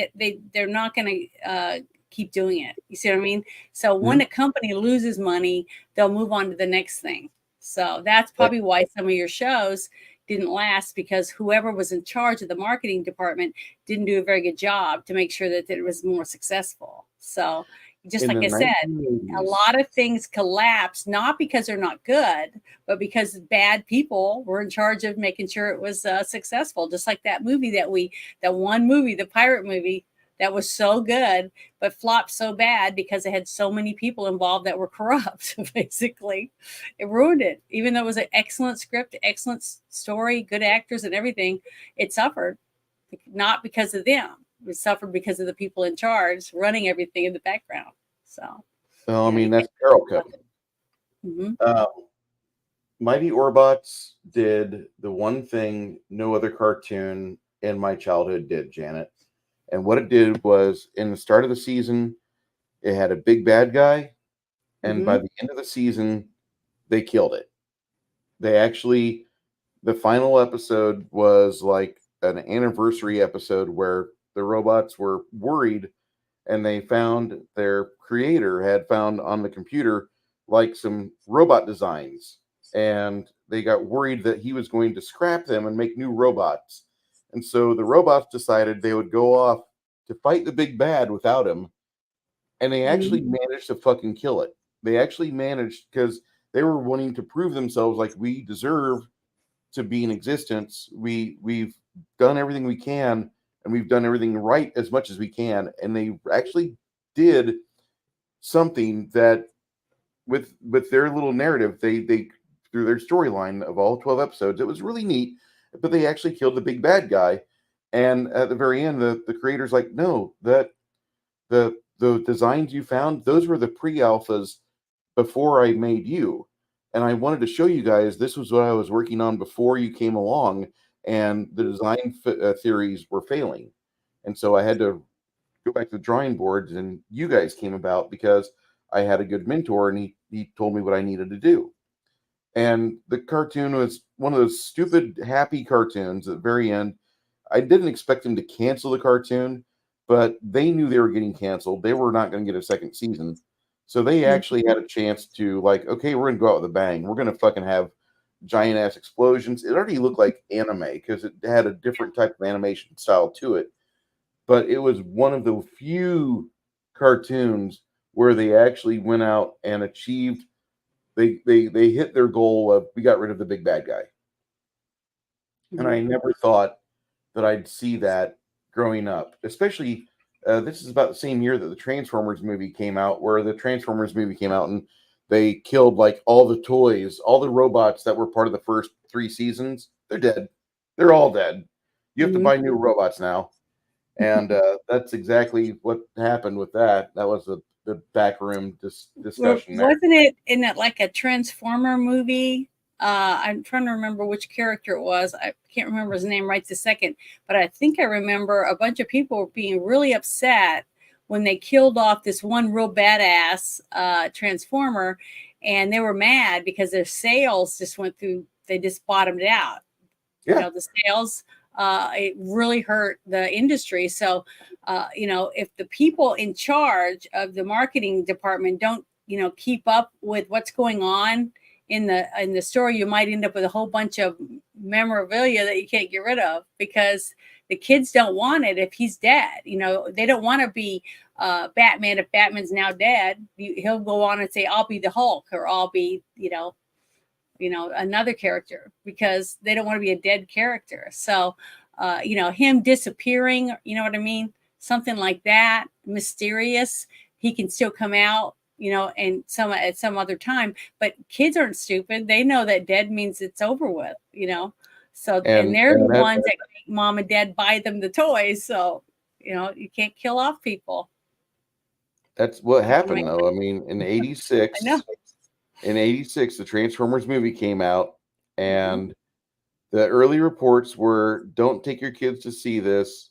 they're not going to keep doing it. You see what I mean? So when a company loses money, they'll move on to the next thing. So that's probably why some of your shows didn't last, because whoever was in charge of the marketing department didn't do a very good job to make sure that it was more successful. So just like I said, a lot of things collapse, not because they're not good, but because bad people were in charge of making sure it was successful. Just like that movie the pirate movie that was so good, but flopped so bad because it had so many people involved that were corrupt, basically. It ruined it. Even though it was an excellent script, excellent story, good actors and everything, it suffered. Not because of them. We suffered because of the people in charge running everything in the background. So, well, I mean, that's Carol Cut. Mighty Orbots did the one thing no other cartoon in my childhood did, Janet. And what it did was, in the start of the season, it had a big bad guy, and by the end of the season, they killed it. The final episode was like an anniversary episode where the robots were worried, and they found their creator had found on the computer like some robot designs, and they got worried that he was going to scrap them and make new robots. And so the robots decided they would go off to fight the big bad without him, and they actually managed to fucking kill it. They actually managed, because they were wanting to prove themselves, like, we deserve to be in existence. We've done everything we can, and we've done everything right as much as we can. And they actually did something that, with their little narrative, they through their storyline of all 12 episodes, it was really neat. But they actually killed the big bad guy, and at the very end, the creator's like, no, that the designs you found, those were the pre-alphas before I made you. And I wanted to show you guys this was what I was working on before you came along, and the design theories were failing. And so I had to go back to the drawing boards, and you guys came about because I had a good mentor, and he told me what I needed to do. And the cartoon was one of those stupid, happy cartoons at the very end. I didn't expect them to cancel the cartoon, but they knew they were getting canceled. They were not going to get a second season. So they actually had a chance to, like, okay, we're going to go out with a bang. We're going to fucking have giant ass explosions. It already looked like anime because it had a different type of animation style to it. But it was one of the few cartoons where they actually went out and achieved, they hit their goal of, we got rid of the big bad guy. And I never thought that I'd see that growing up, especially this is about the same year that the Transformers movie came out, and they killed like all the toys, all the robots that were part of the first 3 seasons. They're dead. They're all dead. You have to buy new robots now. And that's exactly what happened with that. That was the backroom discussion there. Wasn't it in it like a Transformer movie? I'm trying to remember which character it was. I can't remember his name right this second, but I think I remember a bunch of people being really upset when they killed off this one real badass Transformer, and they were mad because their sales just went through. They just bottomed out. Yeah. You know, the sales. It really hurt the industry. So, you know, if the people in charge of the marketing department don't, you know, keep up with what's going on in the store, you might end up with a whole bunch of memorabilia that you can't get rid of because the kids don't want it if he's dead. You know, they don't want to be Batman if Batman's now dead. He'll go on and say, "I'll be the Hulk," or "I'll be," you know, another character, because they don't want to be a dead character. So, you know, him disappearing, you know what I mean? Something like that, mysterious. He can still come out, you know, and at some other time. But kids aren't stupid. They know that dead means it's over with, you know. So, and they're the ones that make mom and dad buy them the toys. So, you know, you can't kill off people. That's what happened, though. I mean, in '86, I know. In '86, the Transformers movie came out, and the early reports were, don't take your kids to see this.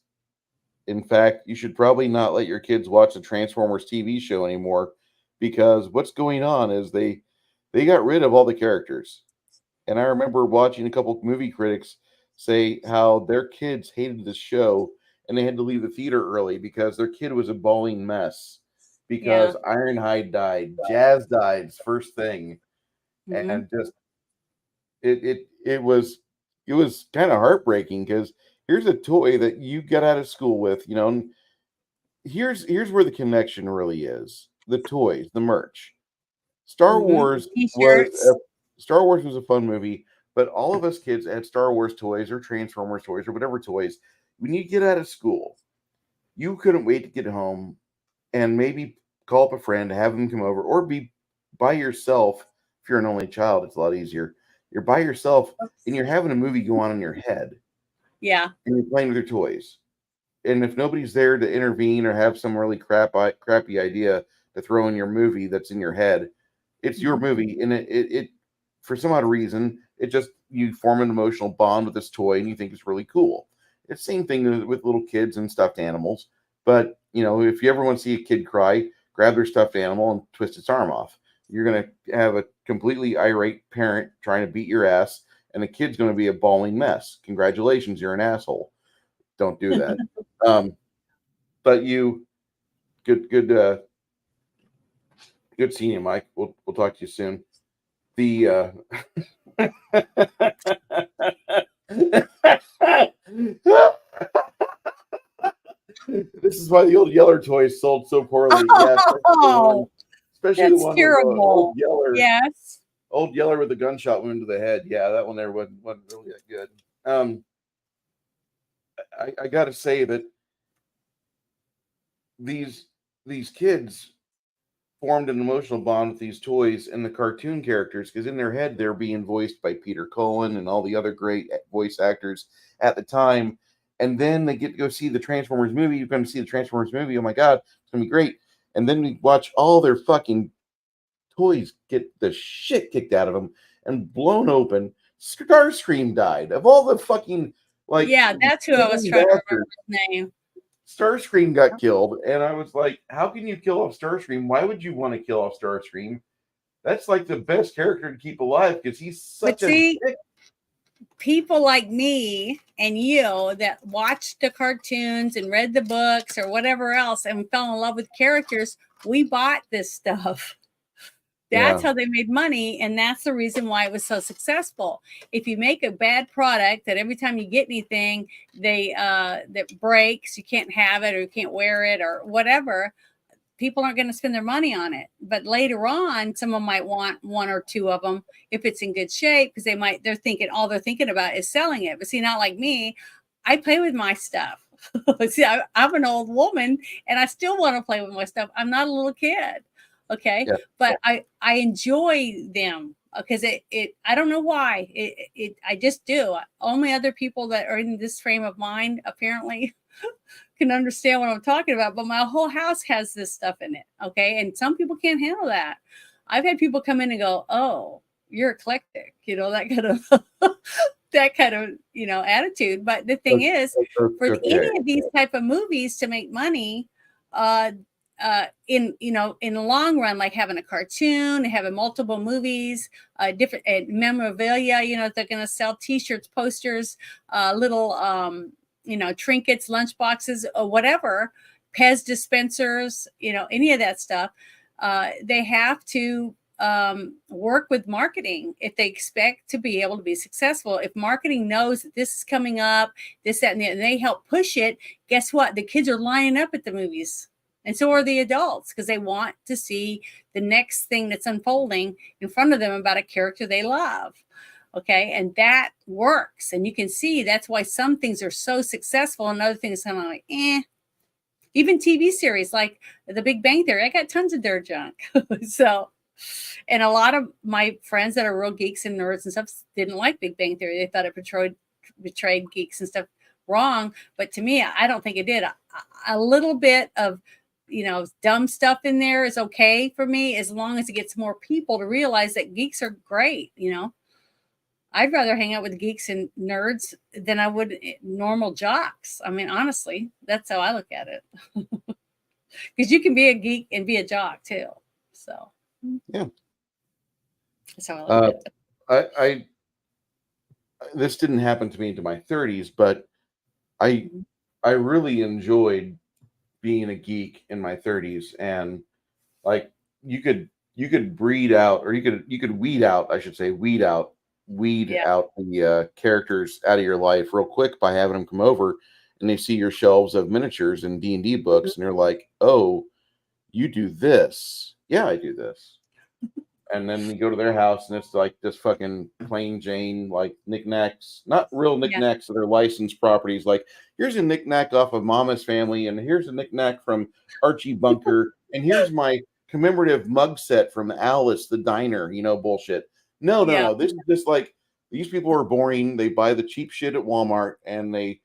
In fact, you should probably not let your kids watch the Transformers TV show anymore, because what's going on is they got rid of all the characters. And I remember watching a couple of movie critics say how their kids hated this show and they had to leave the theater early because their kid was a bawling mess. Because Ironhide died, Jazz died first thing, and just it was kind of heartbreaking, because here's a toy that you got out of school with, you know. And here's where the connection really is: the toys, the merch. Star Wars was a fun movie, but all of us kids had Star Wars toys or Transformers toys or whatever toys. When you get out of school, you couldn't wait to get home and maybe call up a friend, have them come over, or be by yourself. If you're an only child, it's a lot easier. You're by yourself and you're having a movie go on in your head. Yeah. And you're playing with your toys. And if nobody's there to intervene or have some really crappy idea to throw in your movie that's in your head, it's your movie. And it for some odd reason, it just, you form an emotional bond with this toy and you think it's really cool. It's the same thing with little kids and stuffed animals. But, you know, if you ever want to see a kid cry, grab their stuffed animal and twist its arm off. You're going to have a completely irate parent trying to beat your ass, and the kid's going to be a bawling mess. Congratulations, you're an asshole. Don't do that. But good seeing you, Mike. We'll talk to you soon. The this is why the old Yeller toys sold so poorly. Oh, especially the one terrible. With old Yeller. Yes. Old Yeller with a gunshot wound to the head. Yeah, that one there wasn't really that good. I got to say that these kids formed an emotional bond with these toys and the cartoon characters, because in their head they're being voiced by Peter Cullen and all the other great voice actors at the time. And then they get to go see the Transformers movie. You're going to see the Transformers movie. Oh my God, it's going to be great. And then we watch all their fucking toys get the shit kicked out of them and blown open. Starscream died. Of all the fucking, like, yeah, that's who I was trying to remember his name. Starscream got killed, and I was like, how can you kill off Starscream? Why would you want to kill off Starscream? That's like the best character to keep alive, because he's such a dick. People like me and you that watched the cartoons and read the books or whatever else and fell in love with characters, we bought this stuff. That's how they made money, and that's the reason why it was so successful. If you make a bad product that every time you get anything, that breaks, you can't have it or you can't wear it or whatever, people aren't going to spend their money on it. But later on, someone might want one or two of them if it's in good shape, because they're thinking all they're thinking about is selling it. But see, not like me, I play with my stuff. See, I'm an old woman and I still want to play with my stuff. I'm not a little kid. Okay. Yeah. But I enjoy them because I don't know why I just do. Only other people that are in this frame of mind, apparently, can understand what I'm talking about, but my whole house has this stuff in it. Okay. And some people can't handle that. I've had people come in and go, oh, you're eclectic, that kind of that kind of attitude. But the thing is, for any of these type of movies to make money, in in the long run, like having a cartoon, having multiple movies, different memorabilia, they're going to sell T-shirts, posters, little trinkets, lunch boxes, or whatever, Pez dispensers, any of that stuff. They have to work with marketing if they expect to be able to be successful. If marketing knows that this is coming up, this, that, and they help push it, guess what? The kids are lining up at the movies. And so are the adults, because they want to see the next thing that's unfolding in front of them about a character they love. Okay. And that works. And you can see that's why some things are so successful and other things kind of like, Even TV series like The Big Bang Theory, I got tons of their junk. So, and a lot of my friends that are real geeks and nerds and stuff didn't like Big Bang Theory. They thought it betrayed geeks and stuff wrong. But to me, I don't think it did. A little bit of dumb stuff in there is okay for me, as long as it gets more people to realize that geeks are great. I'd rather hang out with geeks and nerds than I would normal jocks. I mean, honestly, that's how I look at it. Because you can be a geek and be a jock too. So yeah, that's how I look at it. I this didn't happen to me into my 30s, but I really enjoyed being a geek in my 30s, and like you could breed out, or you could weed out the characters out of your life real quick by having them come over and they see your shelves of miniatures and D&D books, and they're like, oh, you do this. Yeah, I do this. And then we go to their house and it's like this fucking plain Jane, like knickknacks, not real knickknacks that are licensed properties. Like, here's a knickknack off of Mama's Family, and here's a knickknack from Archie Bunker, and here's my commemorative mug set from Alice the Diner, bullshit. No. This is just like, these people are boring. They buy the cheap shit at Walmart, and they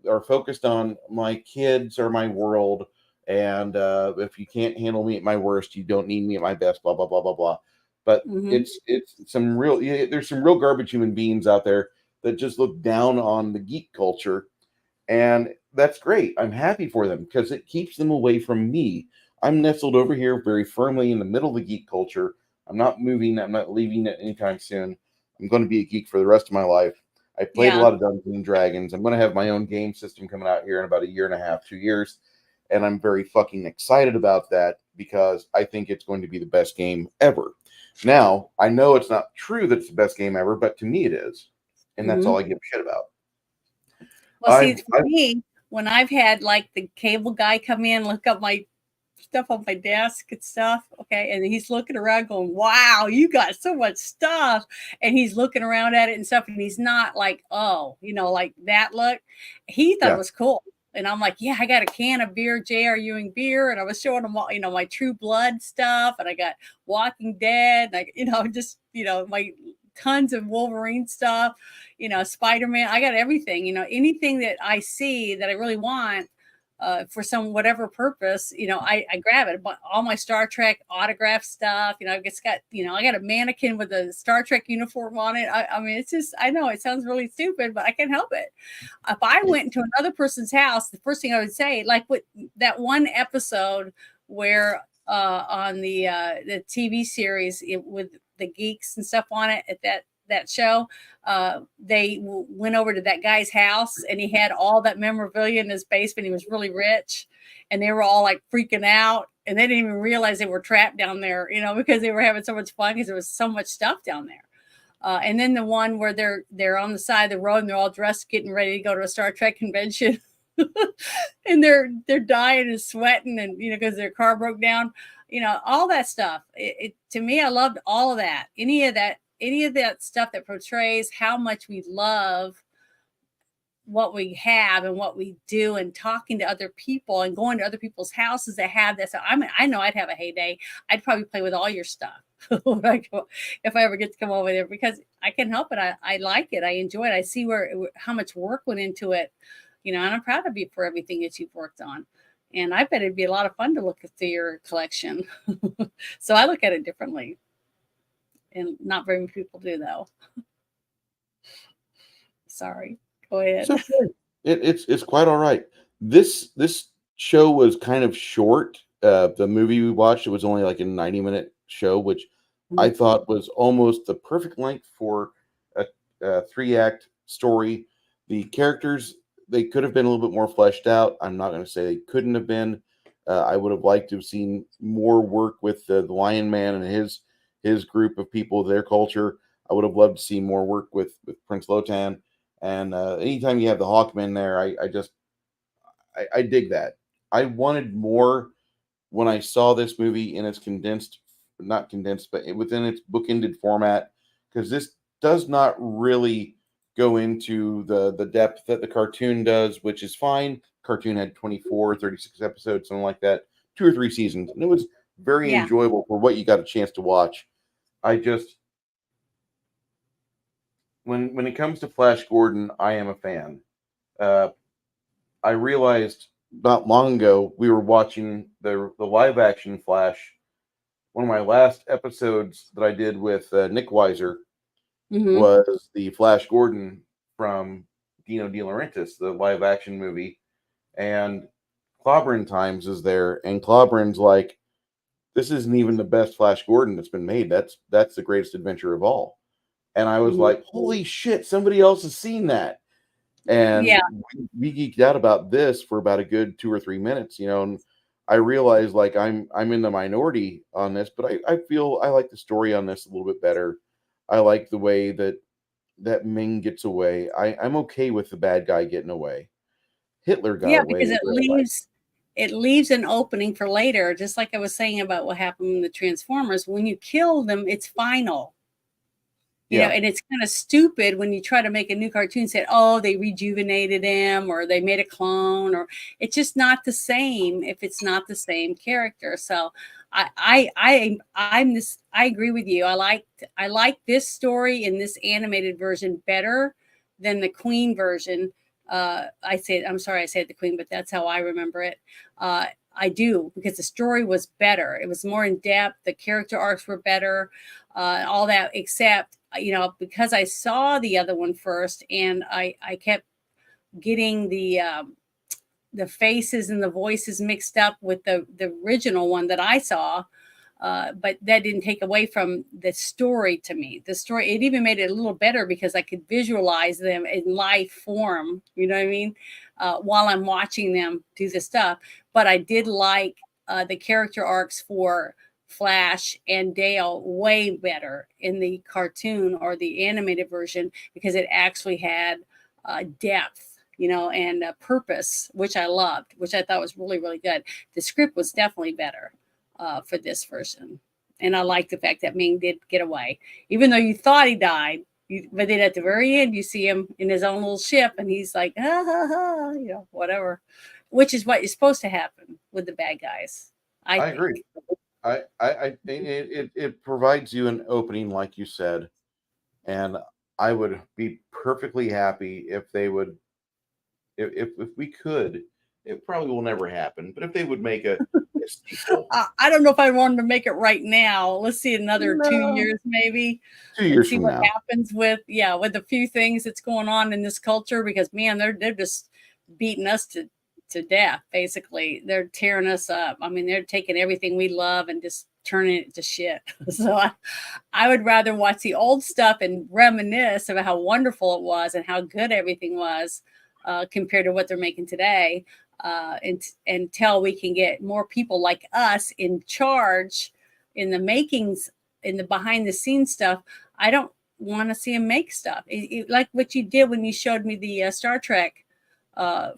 are focused on my kids or my world. And if you can't handle me at my worst, you don't need me at my best, blah, blah, blah, blah, blah. But it's some real, there's some real garbage human beings out there that just look down on the geek culture. And that's great. I'm happy for them because it keeps them away from me. I'm nestled over here very firmly in the middle of the geek culture. I'm not moving. I'm not leaving it anytime soon. I'm going to be a geek for the rest of my life. I played a lot of Dungeons and Dragons. I'm going to have my own game system coming out here in about a year and a half, 2 years. And I'm very fucking excited about that because I think it's going to be the best game ever. Now, I know it's not true that it's the best game ever, but to me it is. And that's all I give a shit about. Well, see, for me, when I've had like the cable guy come in, look up my stuff on my desk and stuff, okay, and he's looking around going, wow, you got so much stuff, and he's looking around at it and stuff, and he's not like, oh, like that look. He thought it was cool. And I'm like, yeah, I got a can of beer, J.R. Ewing beer. And I was showing him all, my True Blood stuff. And I got Walking Dead. And my tons of Wolverine stuff, Spider-Man. I got everything, anything that I see that I really want for some whatever purpose, I grab it. But all my Star Trek autograph stuff, I've just got, I got a mannequin with a Star Trek uniform on it. I mean, it's just, I know it sounds really stupid, but I can't help it. If I went into another person's house, the first thing I would say, like with that one episode where on the TV series with the geeks and stuff on it at that show, they went over to that guy's house and he had all that memorabilia in his basement. He was really rich and they were all like freaking out, and they didn't even realize they were trapped down there, because they were having so much fun because there was so much stuff down there. And then the one where they're on the side of the road and they're all dressed, getting ready to go to a Star Trek convention, and they're dying and sweating, and because their car broke down, all that stuff. To me, I loved all of that. Any of that stuff that portrays how much we love what we have and what we do, and talking to other people and going to other people's houses that have that. So I know I'd have a heyday. I'd probably play with all your stuff if I ever get to come over there, because I can't help it. I like it. I enjoy it. I see how much work went into it, you know, and I'm proud of you for everything that you've worked on. And I bet it'd be a lot of fun to look through your collection. So I look at it differently. And not very many people do, though. Sorry. Go ahead. It's quite all right. This show was kind of short. The movie we watched, it was only like a 90-minute show, which I thought was almost the perfect length for a 3-act story. The characters, they could have been a little bit more fleshed out. I'm not going to say they couldn't have been. I would have liked to have seen more work with the Lion Man and his group of people, their culture. I would have loved to see more work with Prince Lotan. And anytime you have the Hawkman there, I dig that. I wanted more when I saw this movie in its not condensed, but within its bookended format, because this does not really go into the depth that the cartoon does, which is fine. Cartoon had 24, 36 episodes, something like that, 2 or 3 seasons, and it was very enjoyable for what you got a chance to watch. I just, when it comes to Flash Gordon, I am a fan. I realized not long ago we were watching the live action Flash. One of my last episodes that I did with Nick Weiser was the Flash Gordon from Dino De Laurentiis, the live action movie, and Clobberin Times is there, and Clobberin's like, "This isn't even the best Flash Gordon that's been made. That's the greatest adventure of all." And I was like, "Holy shit! Somebody else has seen that." And we geeked out about this for about a good 2 or 3 minutes, you know. And I realized like I'm in the minority on this, but I feel I like the story on this a little bit better. I like the way that Ming gets away. I'm okay with the bad guy getting away. Hitler got away. Because it leaves an opening for later, just like I was saying about what happened in the Transformers. When you kill them, it's final. You know, and it's kind of stupid when you try to make a new cartoon, say, oh, they rejuvenated him or they made a clone, or it's just not the same if it's not the same character. So I agree with you. I like this story in this animated version better than the Queen version. I'm sorry I said the Queen, but that's how I remember it. I do, because the story was better. It was more in depth. The character arcs were better, all that, except, you know, because I saw the other one first, and I kept getting the faces and the voices mixed up with the original one that I saw. But that didn't take away from the story to me. The story, it even made it a little better because I could visualize them in live form, you know what I mean, while I'm watching them do the stuff. But I did like the character arcs for Flash and Dale way better in the cartoon or the animated version, because it actually had depth, you know, and purpose, which I loved, which I thought was really, really good. The script was definitely better for this version. And I like the fact that Ming did get away, even though you thought he died. But then at the very end, you see him in his own little ship, and he's like, ha, ha, ha, you know, whatever, which is what is supposed to happen with the bad guys. I agree. I it provides you an opening, like you said, and I would be perfectly happy if they would, if we could. It probably will never happen, but if they would make a sequel, I don't know if I wanted to make it right now. Let's see another 2 years, maybe. 2 years see from what now happens with a few things that's going on in this culture, because man, they're just beating us to death. Basically, they're tearing us up. I mean, they're taking everything we love and just turning it to shit. So I would rather watch the old stuff and reminisce about how wonderful it was and how good everything was compared to what they're making today. Until we can get more people like us in charge in the makings, in the behind the scenes stuff. I don't want to see him make stuff like what you did when you showed me the Star Trek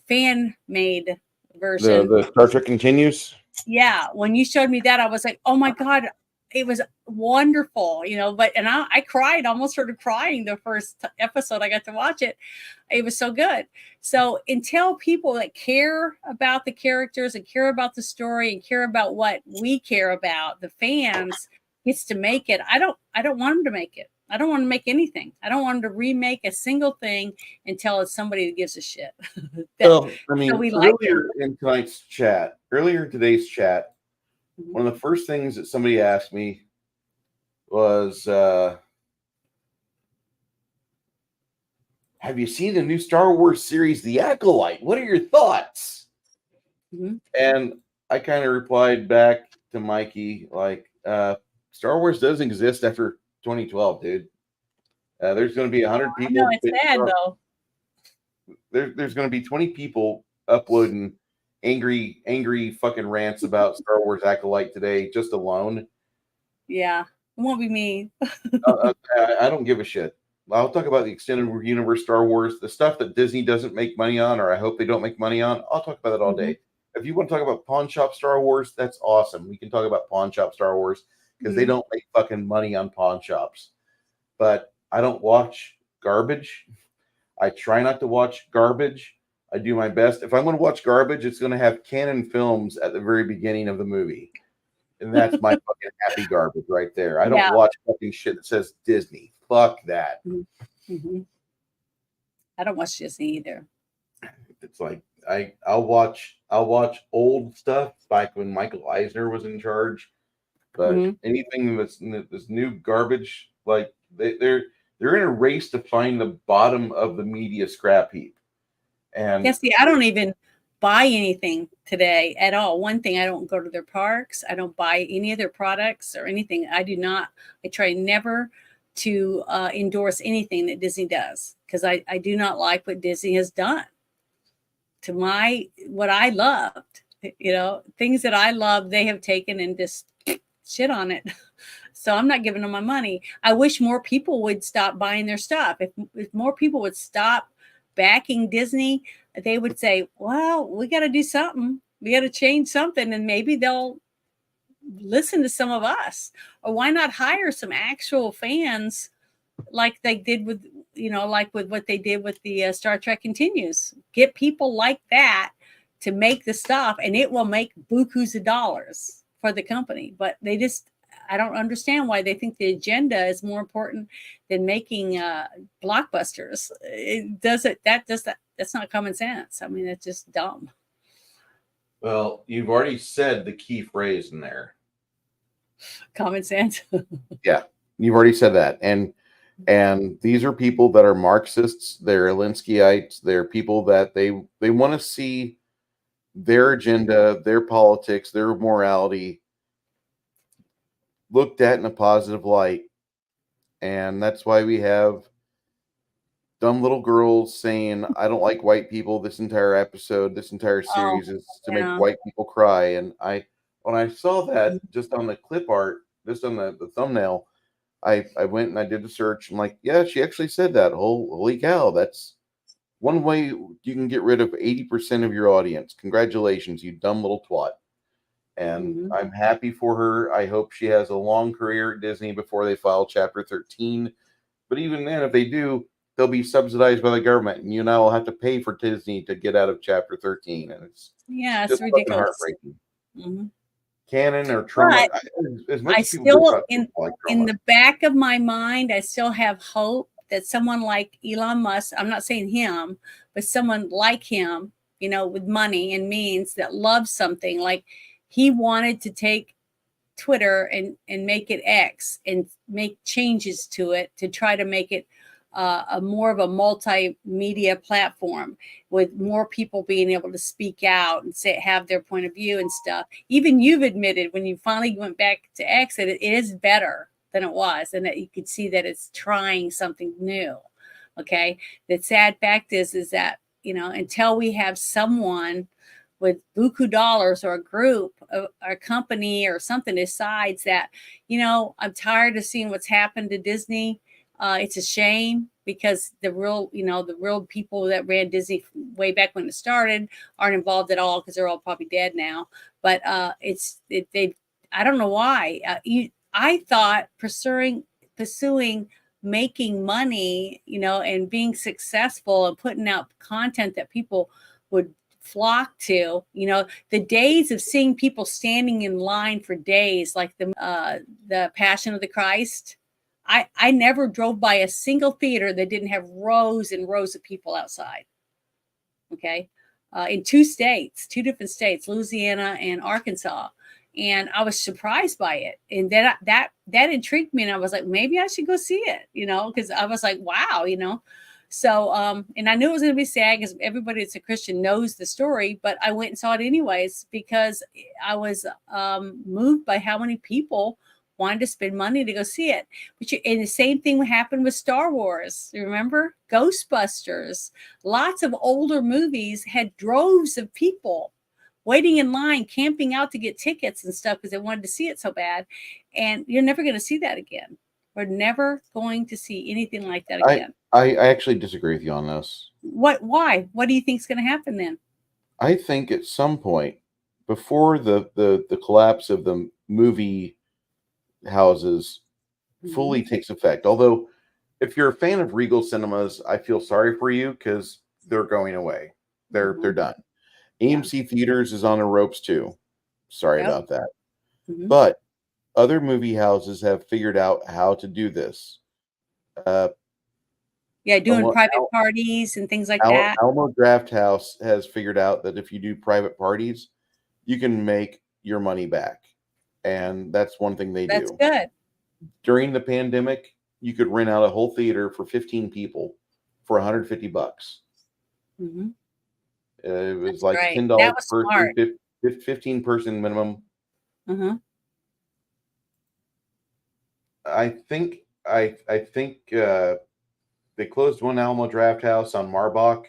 fan made version. The Star Trek Continues. Yeah, when you showed me that, I was like, oh my God, it was wonderful, you know. But I cried, almost started crying the first episode I got to watch it. It was so good. So until people that care about the characters and care about the story and care about what we care about, the fans, gets to make it, I don't want them to make it. I don't want to make anything. I don't want to remake a single thing until it's somebody that gives a shit. Well, I mean, we like earlier in today's chat, one of the first things that somebody asked me was, have you seen the new Star Wars series, The Acolyte? What are your thoughts? And I kind of replied back to Mikey, like, Star Wars doesn't exist after 2012, dude. There's going to be 100 people. No, it's bad, though. There's going to be 20 people uploading angry fucking rants about Star Wars Acolyte today, just alone. Yeah, it won't be me. I don't give a shit. I'll talk about the extended universe Star Wars, the stuff that Disney doesn't make money on, or I hope they don't make money on. I'll talk about it all day. If you want to talk about Pawn Shop Star Wars, that's awesome. We can talk about Pawn Shop Star Wars because they don't make fucking money on pawn shops. But I don't watch garbage. I try not to watch garbage. I do my best. If I'm going to watch garbage, it's going to have canon films at the very beginning of the movie. And that's my fucking happy garbage right there. I don't watch fucking shit that says Disney. Fuck that. I don't watch Disney either. It's like I'll watch old stuff like when Michael Eisner was in charge. But anything that's this new garbage, like they're in a race to find the bottom of the media scrap heap. And see, I don't even buy anything today at all. One thing, I don't go to their parks. I don't buy any of their products or anything. I try never to endorse anything that Disney does because I do not like what Disney has done to what I loved. Things that I love, they have taken and just shit on it. So I'm not giving them my money. I wish more people would stop buying their stuff. If more people would stop backing Disney, they would say, well, we got to do something. We got to change something. And maybe they'll listen to some of us. Or why not hire some actual fans like they did with, like with what they did with the Star Trek Continues. Get people like that to make the stuff, and it will make bukus of dollars for the company. But I don't understand why they think the agenda is more important than making blockbusters. That's not common sense. I mean, it's just dumb. Well, you've already said the key phrase in there. Common sense. Yeah, you've already said that. And these are people that are Marxists, they're Alinskyites, they're people that they want to see their agenda, their politics, their morality looked at in a positive light. And that's why we have dumb little girls saying, I don't like white people. This entire episode, this entire series is to make white people cry. And when I saw that just on the clip art, just on the thumbnail, I went and I did a search. I'm like, yeah, she actually said that. Holy cow. That's one way you can get rid of 80% of your audience. Congratulations, you dumb little twat. And I'm happy for her. I hope she has a long career at Disney before they file Chapter 13. But even then, if they do, they'll be subsidized by the government. And you and I will have to pay for Disney to get out of Chapter 13. And it's ridiculous. Heartbreaking. Canon or Trump. I still, in the back of my mind, I still have hope that someone like Elon Musk, I'm not saying him, but someone like him, with money and means that loves something, like he wanted to take Twitter and make it X and make changes to it to try to make it a more of a multimedia platform with more people being able to speak out and have their point of view and stuff. Even you've admitted when you finally went back to X that it is better than it was, and that you could see that it's trying something new. Okay. The sad fact is that, until we have someone with buku dollars or a group or a company or something decides that, I'm tired of seeing what's happened to Disney. It's a shame because the real people that ran Disney way back when it started aren't involved at all because they're all probably dead now. But I don't know why. I thought pursuing making money, and being successful and putting out content that people would flock to, the days of seeing people standing in line for days, like the Passion of the Christ. I never drove by a single theater that didn't have rows and rows of people outside. Okay. In two different states, Louisiana and Arkansas. And I was surprised by it. And then that intrigued me. And I was like, maybe I should go see it, because I was like, wow, So, and I knew it was going to be sad because everybody that's a Christian knows the story, but I went and saw it anyways because I was moved by how many people wanted to spend money to go see it. And the same thing happened with Star Wars. Remember? Ghostbusters. Lots of older movies had droves of people waiting in line, camping out to get tickets and stuff because they wanted to see it so bad. And you're never going to see that again. We're never going to see anything like that again. I actually disagree with you on this. Why? What do you think is going to happen then? I think at some point before the collapse of the movie houses fully takes effect. Although, if you're a fan of Regal Cinemas, I feel sorry for you because they're going away. They're done. AMC Theaters is on the ropes too. Sorry about that. But other movie houses have figured out how to do this. Doing private parties and things like that. Alamo Drafthouse has figured out that if you do private parties, you can make your money back. And that's one thing they do. That's good. During the pandemic, you could rent out a whole theater for 15 people for $150. Mm-hmm. It was that's like right. $10 per 15 person minimum. Mm-hmm. I think they closed one Alamo Drafthouse on Marbach,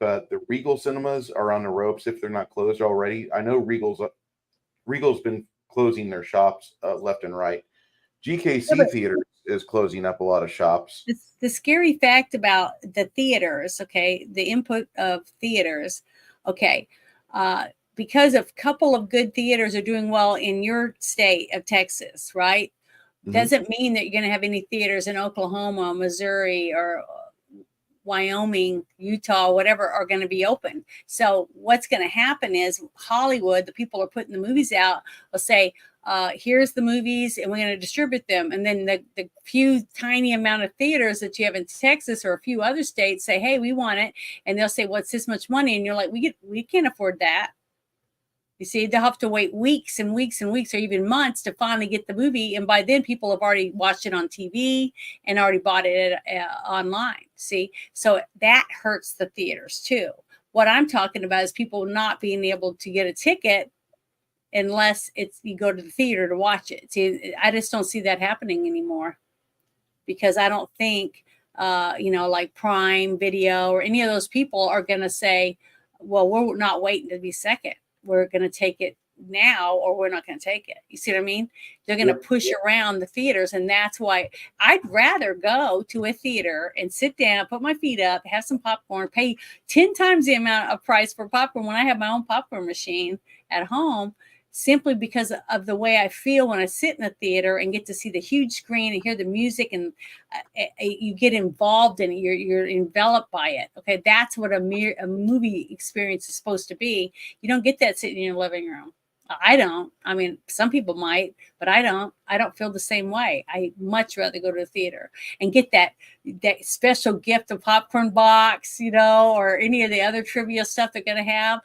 but the Regal Cinemas are on the ropes if they're not closed already. I know Regal's been closing their shops left and right. GKC Theaters is closing up a lot of shops. The scary fact about the theaters, okay, the input of theaters, okay, because a couple of good theaters are doing well in your state of Texas, right? Doesn't mean that you're going to have any theaters in Oklahoma, Missouri, or Wyoming, Utah, whatever, are going to be open. So what's going to happen is Hollywood, the people are putting the movies out, will say, here's the movies and we're going to distribute them. And then the few tiny amount of theaters that you have in Texas or a few other states say, hey, we want it. And they'll say, what's this much money? And you're like, we can't afford that. You see, they'll have to wait weeks and weeks and weeks or even months to finally get the movie. And by then people have already watched it on TV and already bought it online. See, so that hurts the theaters too. What I'm talking about is people not being able to get a ticket unless you go to the theater to watch it. See, I just don't see that happening anymore because I don't think, like Prime Video or any of those people are going to say, well, we're not waiting to be second. We're going to take it now or we're not going to take it. You see what I mean? They're going to push around the theaters. And that's why I'd rather go to a theater and sit down, put my feet up, have some popcorn, pay 10 times the amount of price for popcorn when I have my own popcorn machine at home, simply because of the way I feel when I sit in a theater and get to see the huge screen and hear the music and you get involved in it. You're enveloped by it. Okay. That's what a movie experience is supposed to be. You don't get that sitting in your living room. I don't. I mean, some people might, but I don't. I don't feel the same way. I much rather go to the theater and get that special gift of popcorn box, or any of the other trivia stuff they're going to have.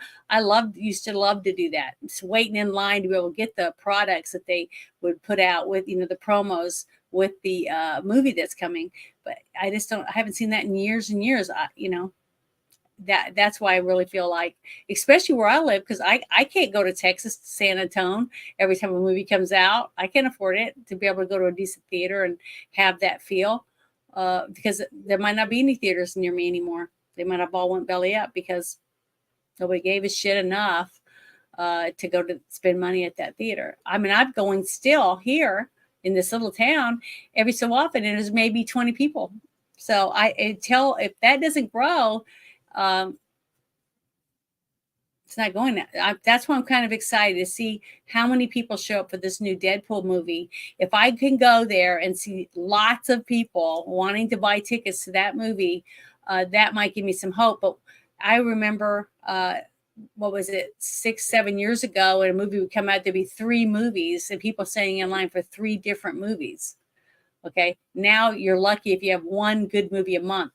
Used to love to do that. Just waiting in line to be able to get the products that they would put out with, the promos with the movie that's coming. But I haven't seen that in years and years. That's why I really feel like, especially where I live, because I can't go to Texas, San Antonio every time a movie comes out. I can't afford it to be able to go to a decent theater and have that feel, because there might not be any theaters near me anymore. They might have all went belly up because nobody gave a shit enough to go to spend money at that theater. I mean, I'm going still here in this little town every so often, and there's maybe 20 people. So if that doesn't grow, it's not going to. That's why I'm kind of excited to see how many people show up for this new Deadpool movie. If I can go there and see lots of people wanting to buy tickets to that movie, that might give me some hope. But I remember, 6-7 years ago, when a movie would come out, there'd be 3 movies and people standing in line for 3 different movies. Okay, now you're lucky if you have one good movie a month.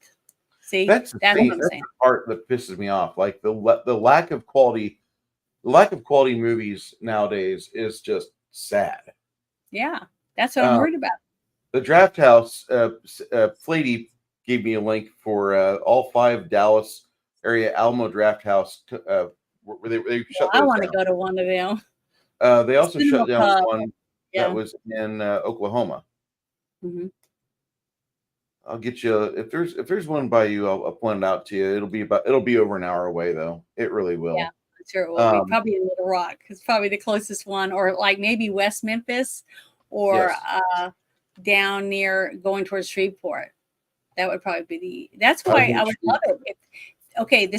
See, That's what I'm the saying. part that pisses me off. Like the lack of quality, movies nowadays is just sad. Yeah, that's what I'm worried about. The Draft House, Flady gave me a link for all 5 Dallas area Alamo Draft House, where they shut I those want to down. go to one of them. They also Cinema shut down Club. one that was in Oklahoma. Mm-hmm. I'll get you if there's one by you. I'll point it out to you. It'll be over an hour away though. It really will. Yeah, I'm sure it will be. Probably in Little Rock. It's probably the closest one, or like maybe West Memphis, or yes. Down near going towards Shreveport. That would probably be that's why I would love it. Okay,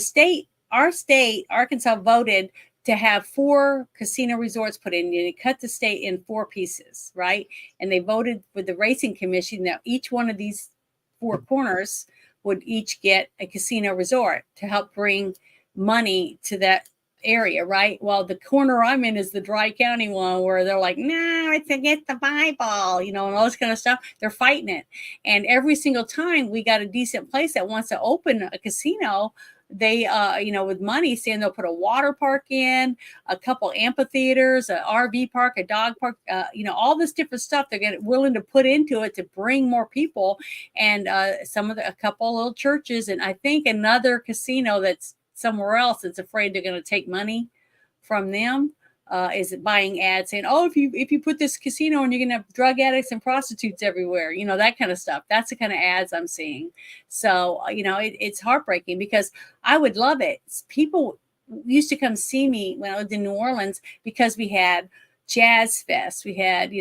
our state, Arkansas, voted to have 4 casino resorts put in. They cut the state in 4 pieces, right? And they voted with the racing commission that each one of these 4 corners would each get a casino resort to help bring money to that area, right? Well, the corner I'm in is the Dry County one where they're like, no, it's against the Bible, and all this kind of stuff. They're fighting it. And every single time we got a decent place that wants to open a casino, they with money, saying they'll put a water park in, a couple amphitheaters, an RV park, a dog park, all this different stuff they're willing to put into it to bring more people. And a couple little churches, and I think another casino that's somewhere else that's afraid they're going to take money from them is buying ads saying, oh, if you put this casino and you're going to have drug addicts and prostitutes everywhere, that kind of stuff. That's the kind of ads I'm seeing. So, it's heartbreaking because I would love it. People used to come see me when I lived in New Orleans because we had Jazz Fest. We had,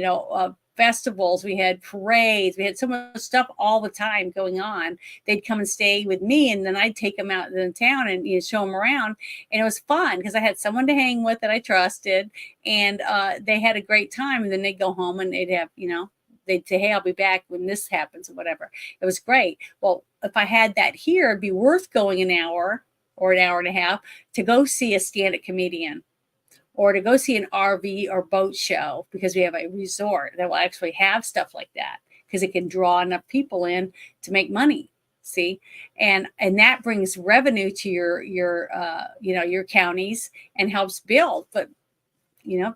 festivals, we had parades, we had so much stuff all the time going on. They'd come and stay with me, and then I'd take them out in the town and show them around. And it was fun because I had someone to hang with that I trusted, and they had a great time. And then they'd go home and they'd have, they'd say, hey, I'll be back when this happens or whatever. It was great. Well, if I had that here, it'd be worth going an hour or an hour and a half to go see a stand-up comedian, or to go see an RV or boat show, because we have a resort that will actually have stuff like that because it can draw enough people in to make money. See, and that brings revenue to your counties and helps build. But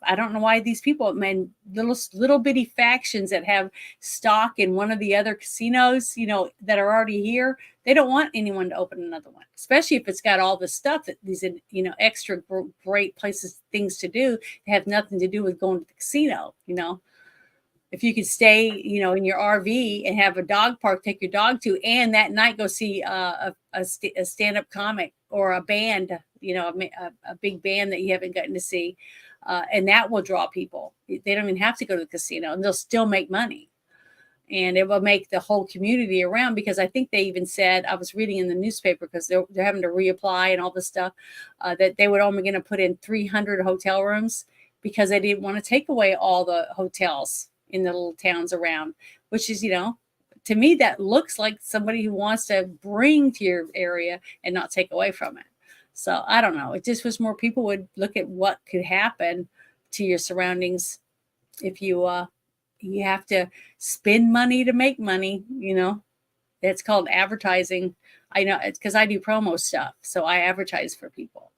I don't know why these people, little bitty factions that have stock in one of the other casinos, that are already here, they don't want anyone to open another one, especially if it's got all the stuff that these, extra great places, things to do that have nothing to do with going to the casino. If you could stay, in your RV and have a dog park, take your dog to, and that night go see a stand-up comic or a band, a big band that you haven't gotten to see. And that will draw people. They don't even have to go to the casino, and they'll still make money. And it will make the whole community around, because I think they even said, I was reading in the newspaper, because they're having to reapply and all this stuff, that they were only going to put in 300 hotel rooms because they didn't want to take away all the hotels in the little towns around, which is, to me, that looks like somebody who wants to bring to your area and not take away from it. So I don't know. It just was more people would look at what could happen to your surroundings if you have to spend money to make money. It's called advertising. I know it's because I do promo stuff, so I advertise for people,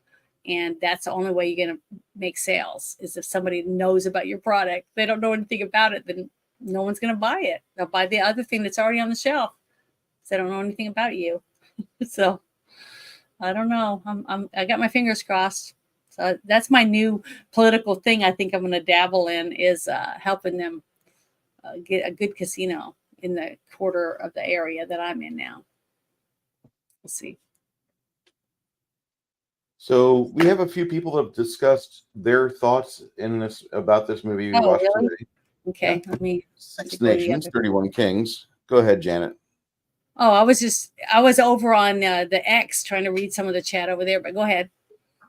and that's the only way you're going to make sales is if somebody knows about your product. If they don't know anything about it, then no one's going to buy it. They'll buy the other thing that's already on the shelf. They don't know anything about you. So I don't know. I got my fingers crossed. So that's my new political thing. I think I'm going to dabble in is helping them get a good casino in the quarter of the area that I'm in now. We'll see. So we have a few people that have discussed their thoughts about this movie we watched really? today. Okay, yeah. Let me. 6 Nations, 31 Kings. Go ahead, Janet. Oh, I was over on the X trying to read some of the chat over there, but go ahead.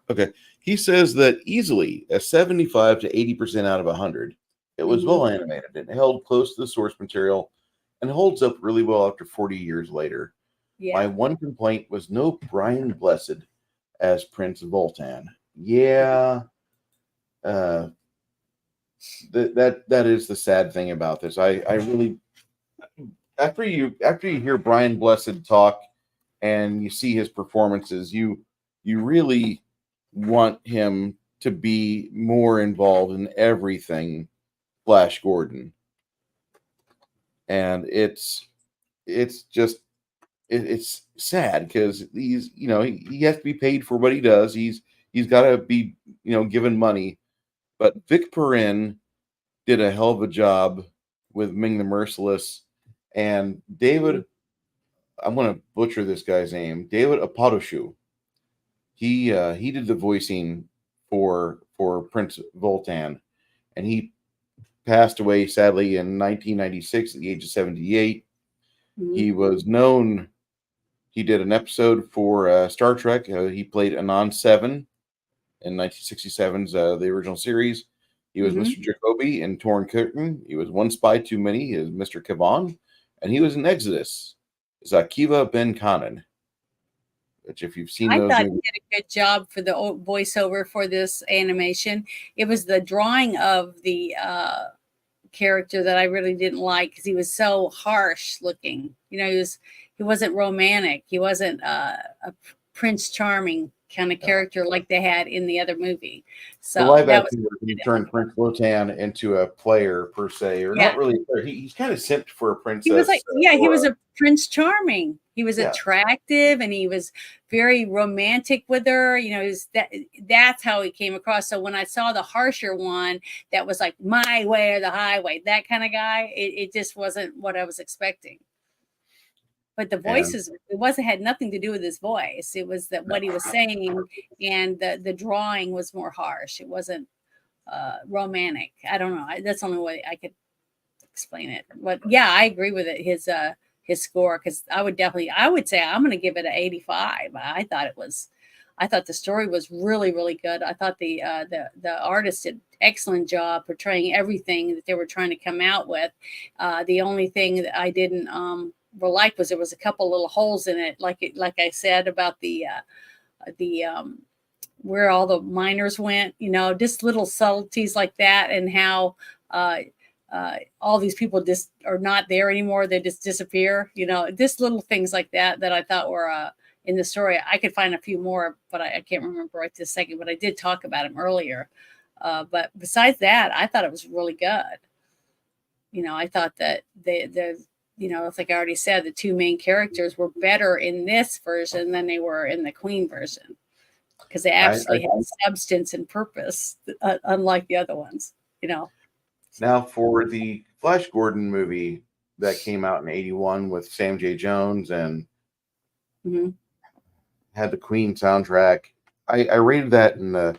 Okay. He says that easily a 75 to 80% out of 100. It was well animated. It held close to the source material and holds up really well after 40 years later. Yeah. My one complaint was no Brian Blessed as Prince Voltan. Yeah. That is the sad thing about this. I really after you hear Brian Blessed talk and you see his performances, you really want him to be more involved in everything Flash Gordon. And it's just it's sad because he's, you know, he has to be paid for what he does. He's got to be, you know, given money. But Vic Perrin did a hell of a job with Ming the Merciless, and David, I'm going to butcher this guy's name, David Apatoshu. He did the voicing for Prince Voltan, and he passed away sadly in 1996 at the age of 78. He was known. He did an episode for Star Trek. He played Anon 7 in 1967's the original series. He was Mr. Jacoby in Torn Curtain. He was One Spy Too Many. He was Mr. Kavan. And he was in Exodus. Zakiva Ben Kanan. Which, if you've seen those, I thought he did a good job for the voiceover for this animation. It was the drawing of the character that I really didn't like because he was so harsh looking. You know, he wasn't romantic. He wasn't a Prince Charming kind of character like they had in the other movie. So the live action version turned Prince Lotan into a player per se, or not really a player. He's kind of simped for a princess. He was like, he was a Prince Charming. He was attractive and he was very romantic with her. You know, that's how he came across. So when I saw the harsher one that was like my way or the highway, that kind of guy, it just wasn't what I was expecting. But the voices, had nothing to do with his voice. It was that what he was saying, and the drawing was more harsh. It wasn't romantic. I don't know. That's the only way I could explain it. But yeah, I agree with it. His score, because I would say I'm going to give it an 85. I thought the story was really, really good. I thought the artist did an excellent job portraying everything that they were trying to come out with. The only thing that I didn't like was there was a couple little holes in it, like I said about the where all the miners went, you know, just little subtleties like that, and how all these people just are not there anymore. They just disappear, you know, just little things like that I thought were in the story. I could find a few more, but I can't remember right this second, but I did talk about them earlier. But besides that, I thought it was really good. You know, I thought that the you know, it's like I already said, the two main characters were better in this version than they were in the Queen version, because they actually had substance and purpose, unlike the other ones, you know. Now, for the Flash Gordon movie that came out in 81 with Sam J. Jones and had the Queen soundtrack, I rated that in the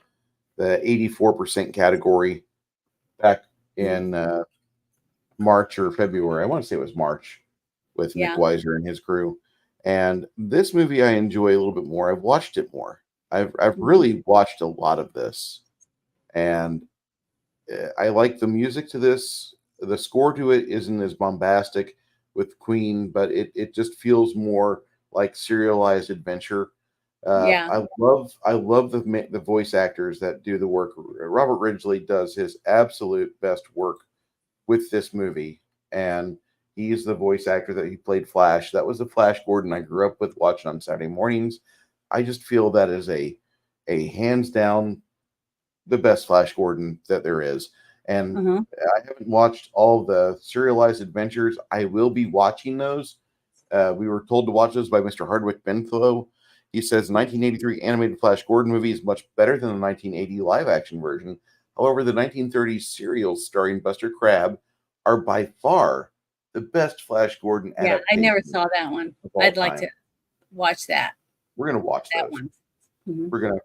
84% category back in March or February. I want to say it was March, with Nick Weiser and his crew. And this movie I enjoy a little bit more. I've watched it more. I've really watched a lot of this, and I like the music to this. The score to it isn't as bombastic with Queen, but it just feels more like serialized adventure. I love the voice actors that do the work. Robert Ridgely does his absolute best work with this movie, and he's the voice actor that he played Flash. That was the Flash Gordon I grew up with watching on Saturday mornings. I just feel that is a hands down the best Flash Gordon that there is. And I haven't watched all the serialized adventures. I will be watching those. We were told to watch those by Mr. Hardwick Benthlow. He says the 1983 animated Flash Gordon movie is much better than the 1980 live action version. However, the 1930s serials starring Buster Crabbe are by far the best Flash Gordon adaptation. Yeah, I never saw that one. I'd like to watch that. We're gonna watch that one. We're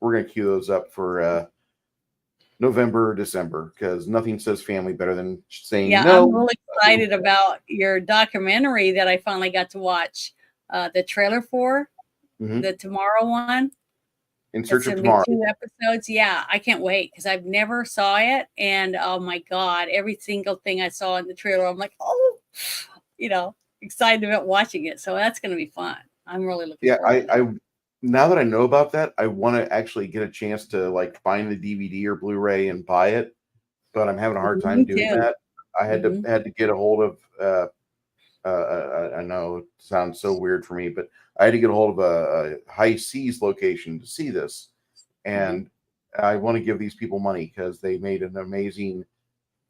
gonna queue those up for November or December, because nothing says family better than saying no. I'm really excited about your documentary that I finally got to watch the trailer for, the Tomorrow one. In Search of Tomorrow. 2 episodes. Yeah, I can't wait because I've never saw it, and oh my god, every single thing I saw in the trailer, I'm like, oh, you know, excited about watching it. So that's going to be fun. I'm really looking forward to it. I now that I know about that, I want to actually get a chance to like find the DVD or Blu-ray and buy it, but I'm having a hard time doing that. I had to get a hold of. I know it sounds so weird for me, but I had to get a hold of a high seas location to see this, and I want to give these people money because they made an amazing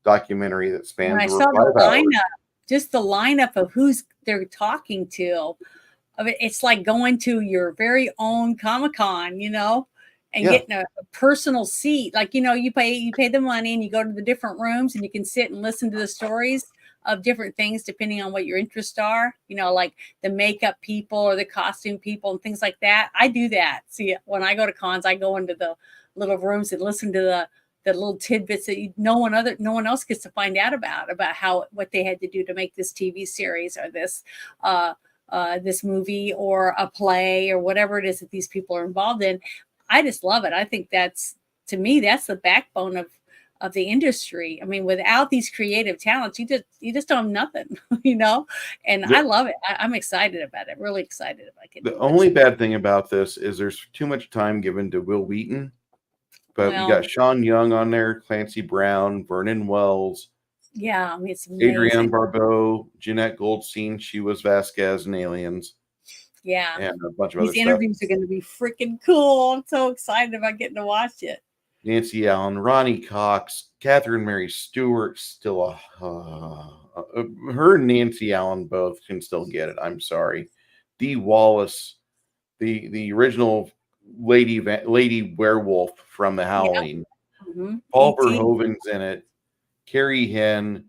documentary that spans I over saw 5 the hours. lineup, just the lineup of who's they're talking to. I mean, it's like going to your very own Comic-Con, you know, and getting a personal seat. Like, you know, you pay the money and you go to the different rooms and you can sit and listen to the stories of different things depending on what your interests are, you know, like the makeup people or the costume people and things like that. I do that. See, when I go to cons, I go into the little rooms and listen to the little tidbits that no one else gets to find out about what they had to do to make this TV series or this movie or a play or whatever it is that these people are involved in. I just love it. I think to me, that's the backbone of the industry. I mean, without these creative talents, you just don't have nothing, you know? And I love it. I'm excited about it. Really excited about it. The only bad thing about this is there's too much time given to Will Wheaton. But we got Sean Young on there, Clancy Brown, Vernon Wells. Yeah, I mean, it's amazing. Adrienne Barbeau, Jeanette Goldstein. She was Vasquez in Aliens. Yeah. And a bunch of These other interviews stuff. are going to be freaking cool. I'm so excited about getting to watch it. Nancy Allen, Ronnie Cox, Catherine Mary Stewart, still her and Nancy Allen both can still get it. I'm sorry. Dee Wallace, the original lady werewolf from The Howling. Yep. Paul Verhoeven's in it. Carrie Henn,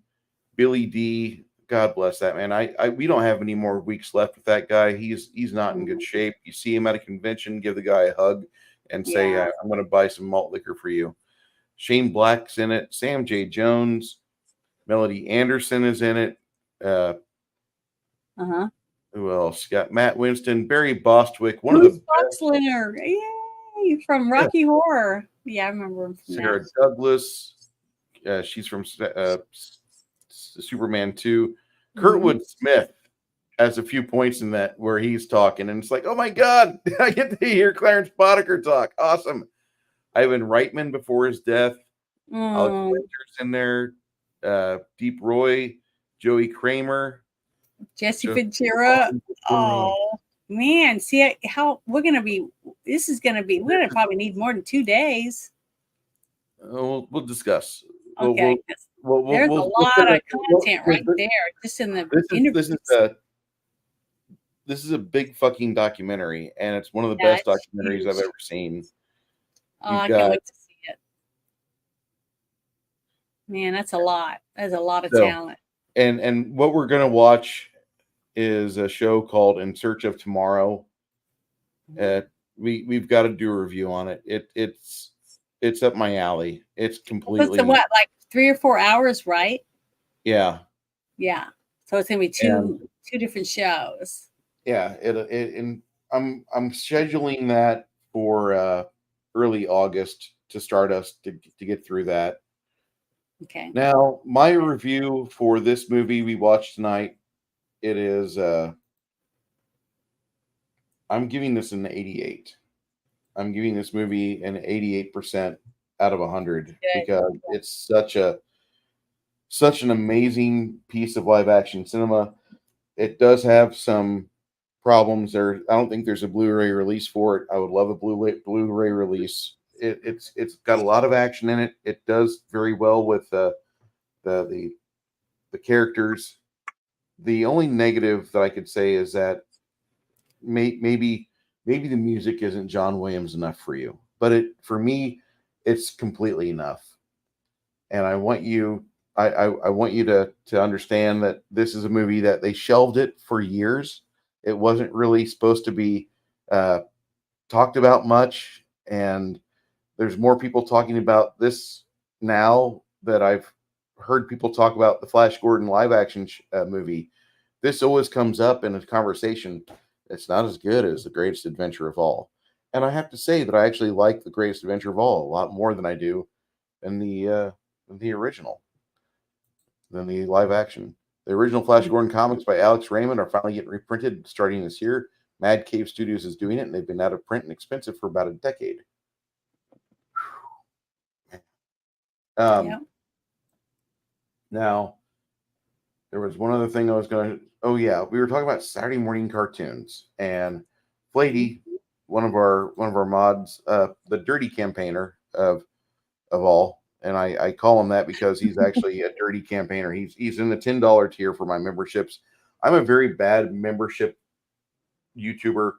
Billy D. God bless that man. We don't have any more weeks left with that guy. He's not in good shape. You see him at a convention, give the guy a hug and say, I'm going to buy some malt liquor for you. Shane Black's in it. Sam J. Jones. Melody Anderson is in it. Who else? Got Matt Winston, Barry Bostwick. One of the Boxler. Yay! From Rocky Horror. Yeah, I remember him from Sarah that. Douglas. She's from Superman 2. Kurtwood Smith has a few points in that where he's talking, and it's like, oh my God, I get to hear Clarence Boddicker talk. Awesome. Ivan Reitman before his death. Alex Winter's in there. Deep Roy, Joey Kramer, Jesse Ventura. Oh man, see how we're gonna be. We're gonna probably need more than 2 days. We'll discuss. Okay, there's a lot of content right there, just in the interviews. This is a big fucking documentary, and it's one of the best documentaries I've ever seen. I can't wait to see it. Man, that's a lot. That's a lot of talent. And what we're gonna watch is a show called In Search of Tomorrow. We've got to do a review on it. It's up my alley. It's completely like 3 or 4 hours, right? Yeah. Yeah. So it's gonna be two different shows. Yeah. And I'm scheduling that for early August to start us to get through that. Okay. Now, my review for this movie we watched tonight, it is I'm giving this an 88. I'm giving this movie an 88% out of 100 because it's such an amazing piece of live action cinema. It does have some problems there. I don't think there's a Blu-ray release for it. I would love a Blu-ray release. It's got a lot of action in it. It does very well with the characters. The only negative that I could say is that maybe the music isn't John Williams enough for you, but for me, it's completely enough. And I want you to understand that this is a movie that they shelved it for years. It wasn't really supposed to be talked about much, and there's more people talking about this now that I've heard people talk about the Flash Gordon live action movie. This always comes up in a conversation. It's not as good as The Greatest Adventure of All. And I have to say that I actually like The Greatest Adventure of All a lot more than I do in the original, than the live action. The original Flash Gordon comics by Alex Raymond are finally getting reprinted starting this year. Mad Cave Studios is doing it, and they've been out of print and expensive for about a decade. Now, There was one other thing I was going to. Oh yeah, we were talking about Saturday morning cartoons, and Flady, one of our mods, the dirty campaigner of all, and I call him that because he's actually a dirty campaigner. He's in the $10 tier for my memberships. I'm a very bad membership YouTuber.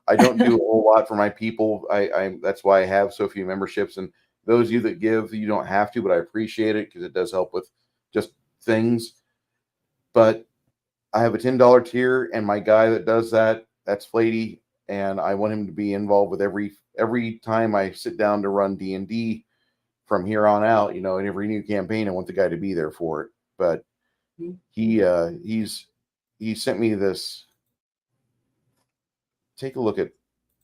I don't do a whole lot for my people. I that's why I have so few memberships. And those of you that give, you don't have to, but I appreciate it because it does help with just things. But I have a $10 tier, and my guy that does that, that's Flady, and I want him to be involved with every time I sit down to run D&D from here on out. In every new campaign, I want the guy to be there for it. But he sent me this. Take a look at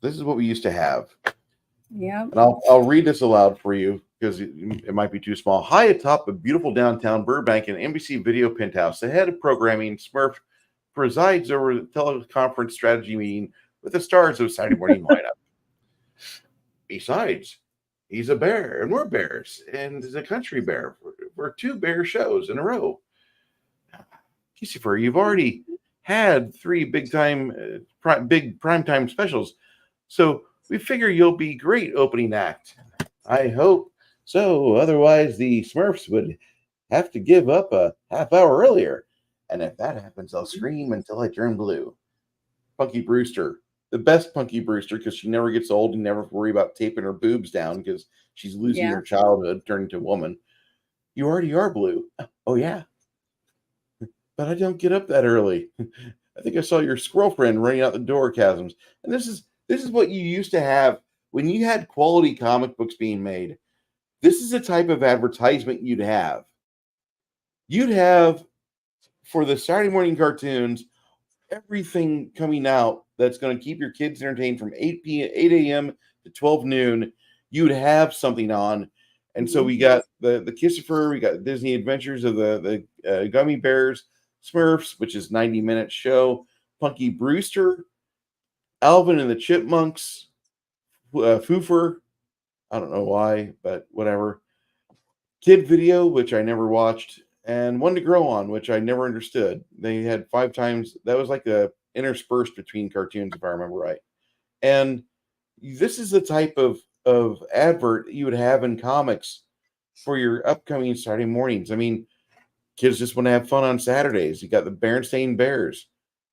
this. Is what we used to have. Yeah. And I'll read this aloud for you because it might be too small. High atop the beautiful downtown Burbank and NBC Video Penthouse, the head of programming, Smurf, presides over the teleconference strategy meeting with the stars of Saturday morning lineup. Besides, he's a bear, and we're bears, and he's a country bear. We're two bear shows in a row. Lucifer, you've already had 3 big primetime specials, so we figure you'll be great opening act. I hope so. Otherwise, the Smurfs would have to give up a half hour earlier, and if that happens, I'll scream until I turn blue. Punky Brewster, the best Punky Brewster, because she never gets old and never worry about taping her boobs down because she's losing her childhood, turning to a woman. You already are blue. Oh yeah. But I don't get up that early. I think I saw your squirrel friend running out the door, Chasms. And this is what you used to have when you had quality comic books being made. This is the type of advertisement you'd have. You'd have, for the Saturday morning cartoons, everything coming out that's going to keep your kids entertained from 8 a.m. to 12 noon. You'd have something on. And so we got the Kissifer, we got Disney Adventures of the Gummy Bears, Smurfs, which is 90-minute show, Punky Brewster, Alvin and the Chipmunks, Foofer, I don't know why, but whatever, Kid Video, which I never watched, and One to Grow On, which I never understood. They had 5 times, that was like a interspersed between cartoons, if I remember right. And this is the type of advert you would have in comics for your upcoming Saturday mornings. I mean, kids just want to have fun on Saturdays. You got the Berenstain Bears,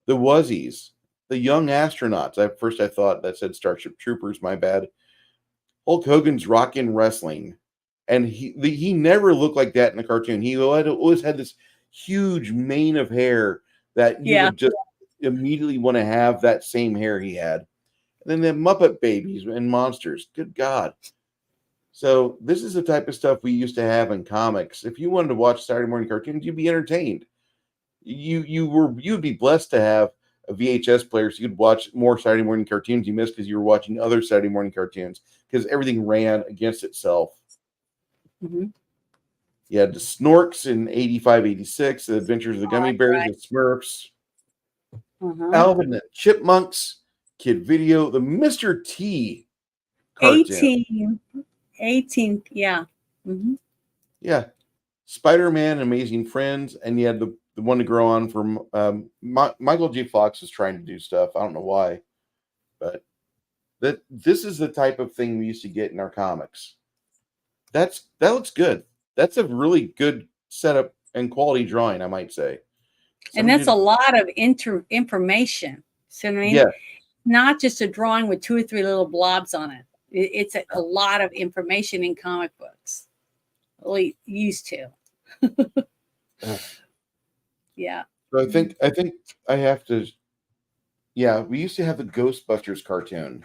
the Wuzzies, the Young Astronauts. At first I thought that said Starship Troopers, my bad. Hulk Hogan's Rockin' Wrestling. And he never looked like that in the cartoon. He always had this huge mane of hair that you would just immediately want to have that same hair he had. And then the Muppet Babies and Monsters. Good God. So this is the type of stuff we used to have in comics. If you wanted to watch Saturday morning cartoons, you'd be entertained. You'd be blessed to have a VHS player so you could watch more Saturday morning cartoons you missed because you were watching other Saturday morning cartoons because everything ran against itself. Mm-hmm. You had the Snorks in 85, 86, the Adventures of the Gummy Bears, the Smurfs, Alvin and the Chipmunks, Kid Video, the Mr. T cartoon. 18, yeah. Mm-hmm. Yeah. Spider-Man, Amazing Friends, and you had the One to Grow On from Michael J. Fox is trying to do stuff. I don't know why, but this is the type of thing we used to get in our comics. That looks good. That's a really good setup and quality drawing, I might say. And that's a lot of information. So I mean, not just a drawing with 2 or 3 little blobs on it. It's a lot of information in comic books. Well, used to. Yeah. So I think I have to. Yeah, we used to have the Ghostbusters cartoon.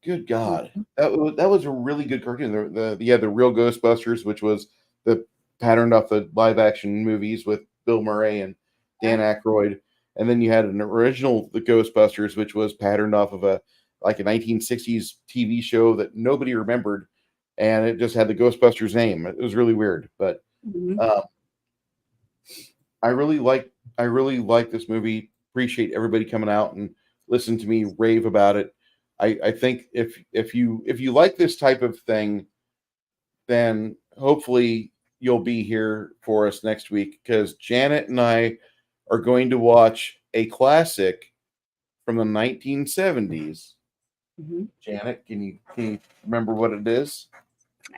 Good God, that was a really good cartoon. The real Ghostbusters, which was the patterned off the live action movies with Bill Murray and Dan Aykroyd, and then you had an original The Ghostbusters, which was patterned off of a 1960s TV show that nobody remembered, and it just had the Ghostbusters name. It was really weird, but I really like this movie. Appreciate everybody coming out and listen to me rave about it. I think if you like this type of thing, then hopefully you'll be here for us next week, because Janet and I are going to watch a classic from the 1970s. Mm-hmm. Janet, can you remember what it is?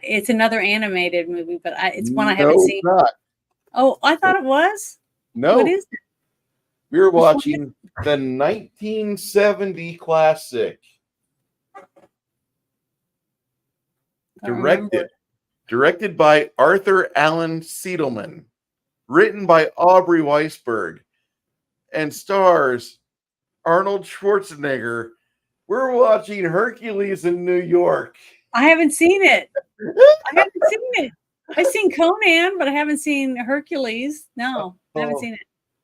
It's another animated movie, but it's one I No, haven't seen. it's not. Oh, I thought it was. No. What is it? We're watching the 1970 classic. Directed by Arthur Allen Seidelman. Written by Aubrey Weisberg. And stars Arnold Schwarzenegger. We're watching Hercules in New York. I haven't seen it. I haven't seen it. I've seen Conan, but I haven't seen Hercules. No, I haven't seen it.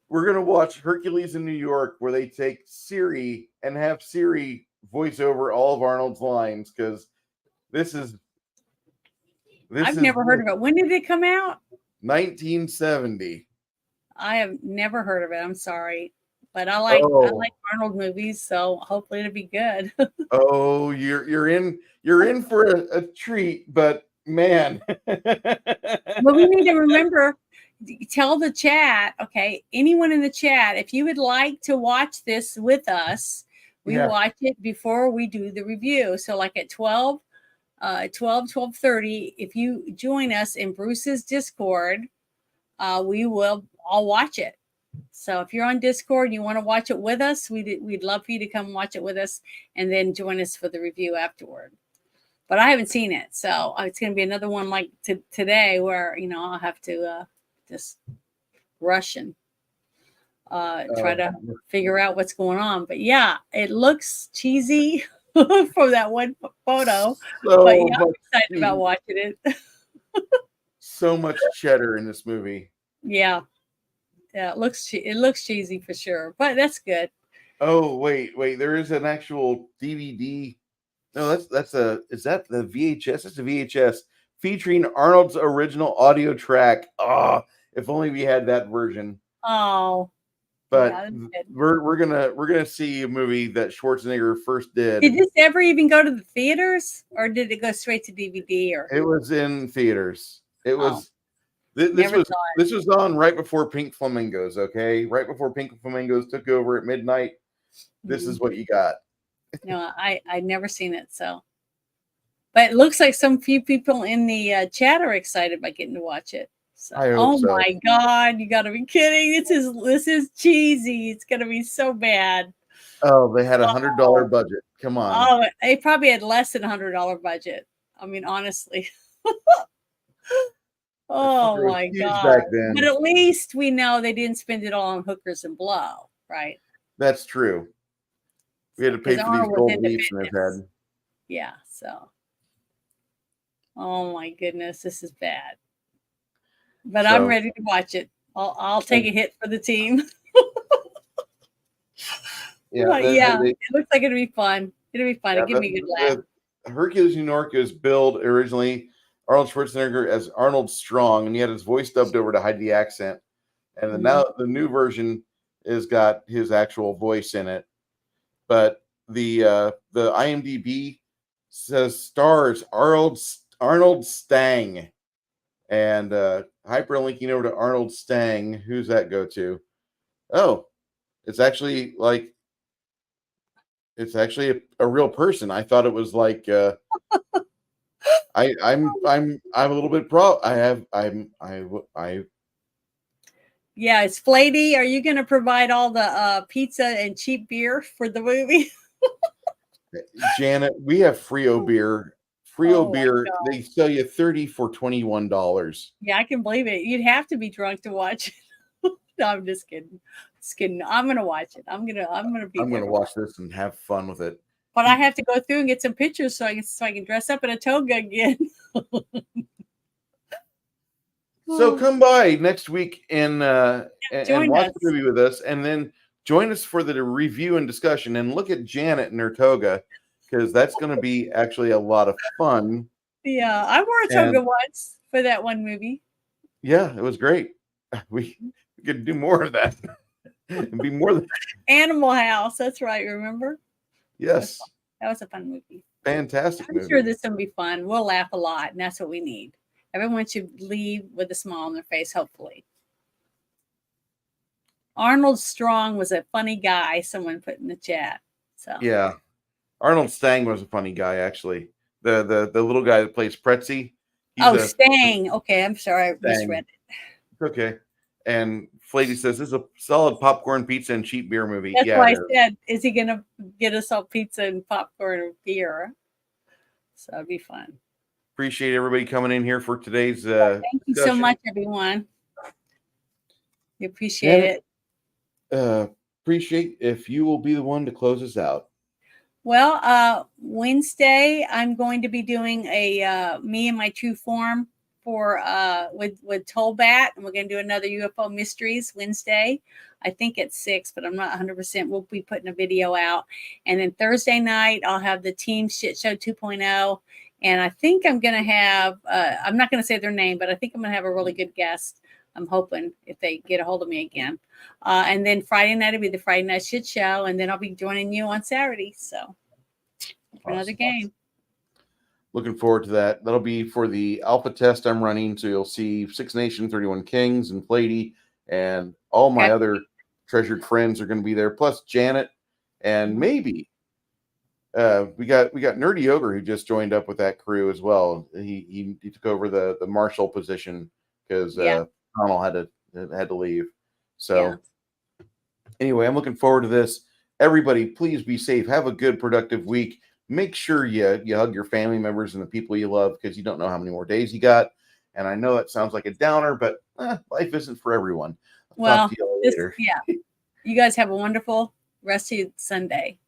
We're going to watch Hercules in New York, where they take Siri and have Siri voice over all of Arnold's lines, because I've never heard of it. When did it come out? 1970. I have never heard of it. I'm sorry. But I like Arnold movies, so hopefully it'll be good. Oh, you're in for a treat, but man. Well, we need to remember, tell the chat, okay, anyone in the chat, if you would like to watch this with us, we watch it before we do the review. So like at 12:30, if you join us in Bruce's Discord, we will all watch it. So if you're on Discord and you want to watch it with us, we'd love for you to come watch it with us and then join us for the review afterward. But I haven't seen it, so it's going to be another one like today where, I'll have to just rush and try to figure out what's going on. But yeah, it looks cheesy from that one photo. But yeah, I'm excited about watching it. So much cheddar in this movie. Yeah, it looks cheesy for sure, but that's good. Oh wait, there is an actual DVD. No, is that the VHS? That's the VHS featuring Arnold's original audio track. If only we had that version. Oh, but yeah, we're gonna see a movie that Schwarzenegger first did. Did this ever even go to the theaters, or did it go straight to DVD? Or it was in theaters. It was. This was on right before Pink Flamingos. Okay, right before Pink Flamingos took over at midnight. This is what you got. No, I'd never seen it, so. But it looks like some few people in the chat are excited by getting to watch it. So, my God, you got to be kidding! This is cheesy. It's gonna be so bad. Oh, they had $100 budget. Come on. Oh, they probably had less than $100 budget. I mean, honestly. Oh my God! But at least we know they didn't spend it all on hookers and blow, right? That's true. We had to pay for these gold leaves in his head. Yeah. So. Oh my goodness, this is bad. But I'm ready to watch it. I'll take a hit for the team. It looks like it'll be fun. It'll be fun. It'll give me a good laugh. Hercules New York is billed originally Arnold Schwarzenegger as Arnold Strong, and he had his voice dubbed over to hide the accent. And now the new version has got his actual voice in it. But the IMDb says stars Arnold Stang, and hyperlinking over to Arnold Stang. Who's that go to? Oh, it's actually a real person. I thought it was like I'm a little bit Yeah, it's Flatey. Are you going to provide all the pizza and cheap beer for the movie? Janet, we have Frio beer. Beer, they sell you 30 for $21. Yeah, I can believe it. You'd have to be drunk to watch it. No, I'm just kidding. I'm gonna watch it. I'm gonna watch this and have fun with it. But I have to go through and get some pictures so I can dress up in a toga again. So come by next week and watch the movie with us, and then join us for the review and discussion, and look at Janet in her toga, because that's going to be actually a lot of fun. Yeah, I wore a toga once for that one movie. Yeah, it was great. We could do more of that. And be more than Animal House. That's right. Remember? Yes. That was a fun movie. Fantastic movie. I'm sure this will be fun. We'll laugh a lot, and that's what we need. Everyone should leave with a smile on their face, hopefully. Arnold Strong was a funny guy, someone put in the chat. So yeah, Arnold Stang was a funny guy, actually. The little guy that plays Pretzi. Stang. Okay, I'm sorry, I misread it. It's okay. And Flavy says this is a solid popcorn, pizza, and cheap beer movie. That's why I said, is he gonna get us all pizza and popcorn and beer? So it'd be fun. Appreciate everybody coming in here for today's thank you so much, everyone. We appreciate it. Appreciate if you will be the one to close us out. Well, Wednesday I'm going to be doing a me and my true form for with Tolbat, and we're going to do another UFO mysteries Wednesday. I think it's 6, but I'm not 100%. We'll be putting a video out, and then Thursday night I'll have the Team Shit Show 2.0, and I think I'm going to have I'm not going to say their name, but I think I'm going to have a really good guest. I'm hoping if they get a hold of me again. And then Friday night will be the Friday Night Shit Show, and then I'll be joining you on Saturday. So for another game. Looking forward to that. That'll be for the alpha test I'm running. So you'll see 6 Nation, 31 Kings, and Plady, and all my other treasured friends are going to be there. Plus Janet, and maybe we got Nerdy Ogre who just joined up with that crew as well. He took over the marshal position because Connell had to leave. So anyway, I'm looking forward to this. Everybody, please be safe. Have a good, productive week. Make sure you hug your family members and the people you love, because you don't know how many more days you got. And I know that sounds like a downer, but life isn't for everyone. Well, you guys have a wonderful rest of your Sunday.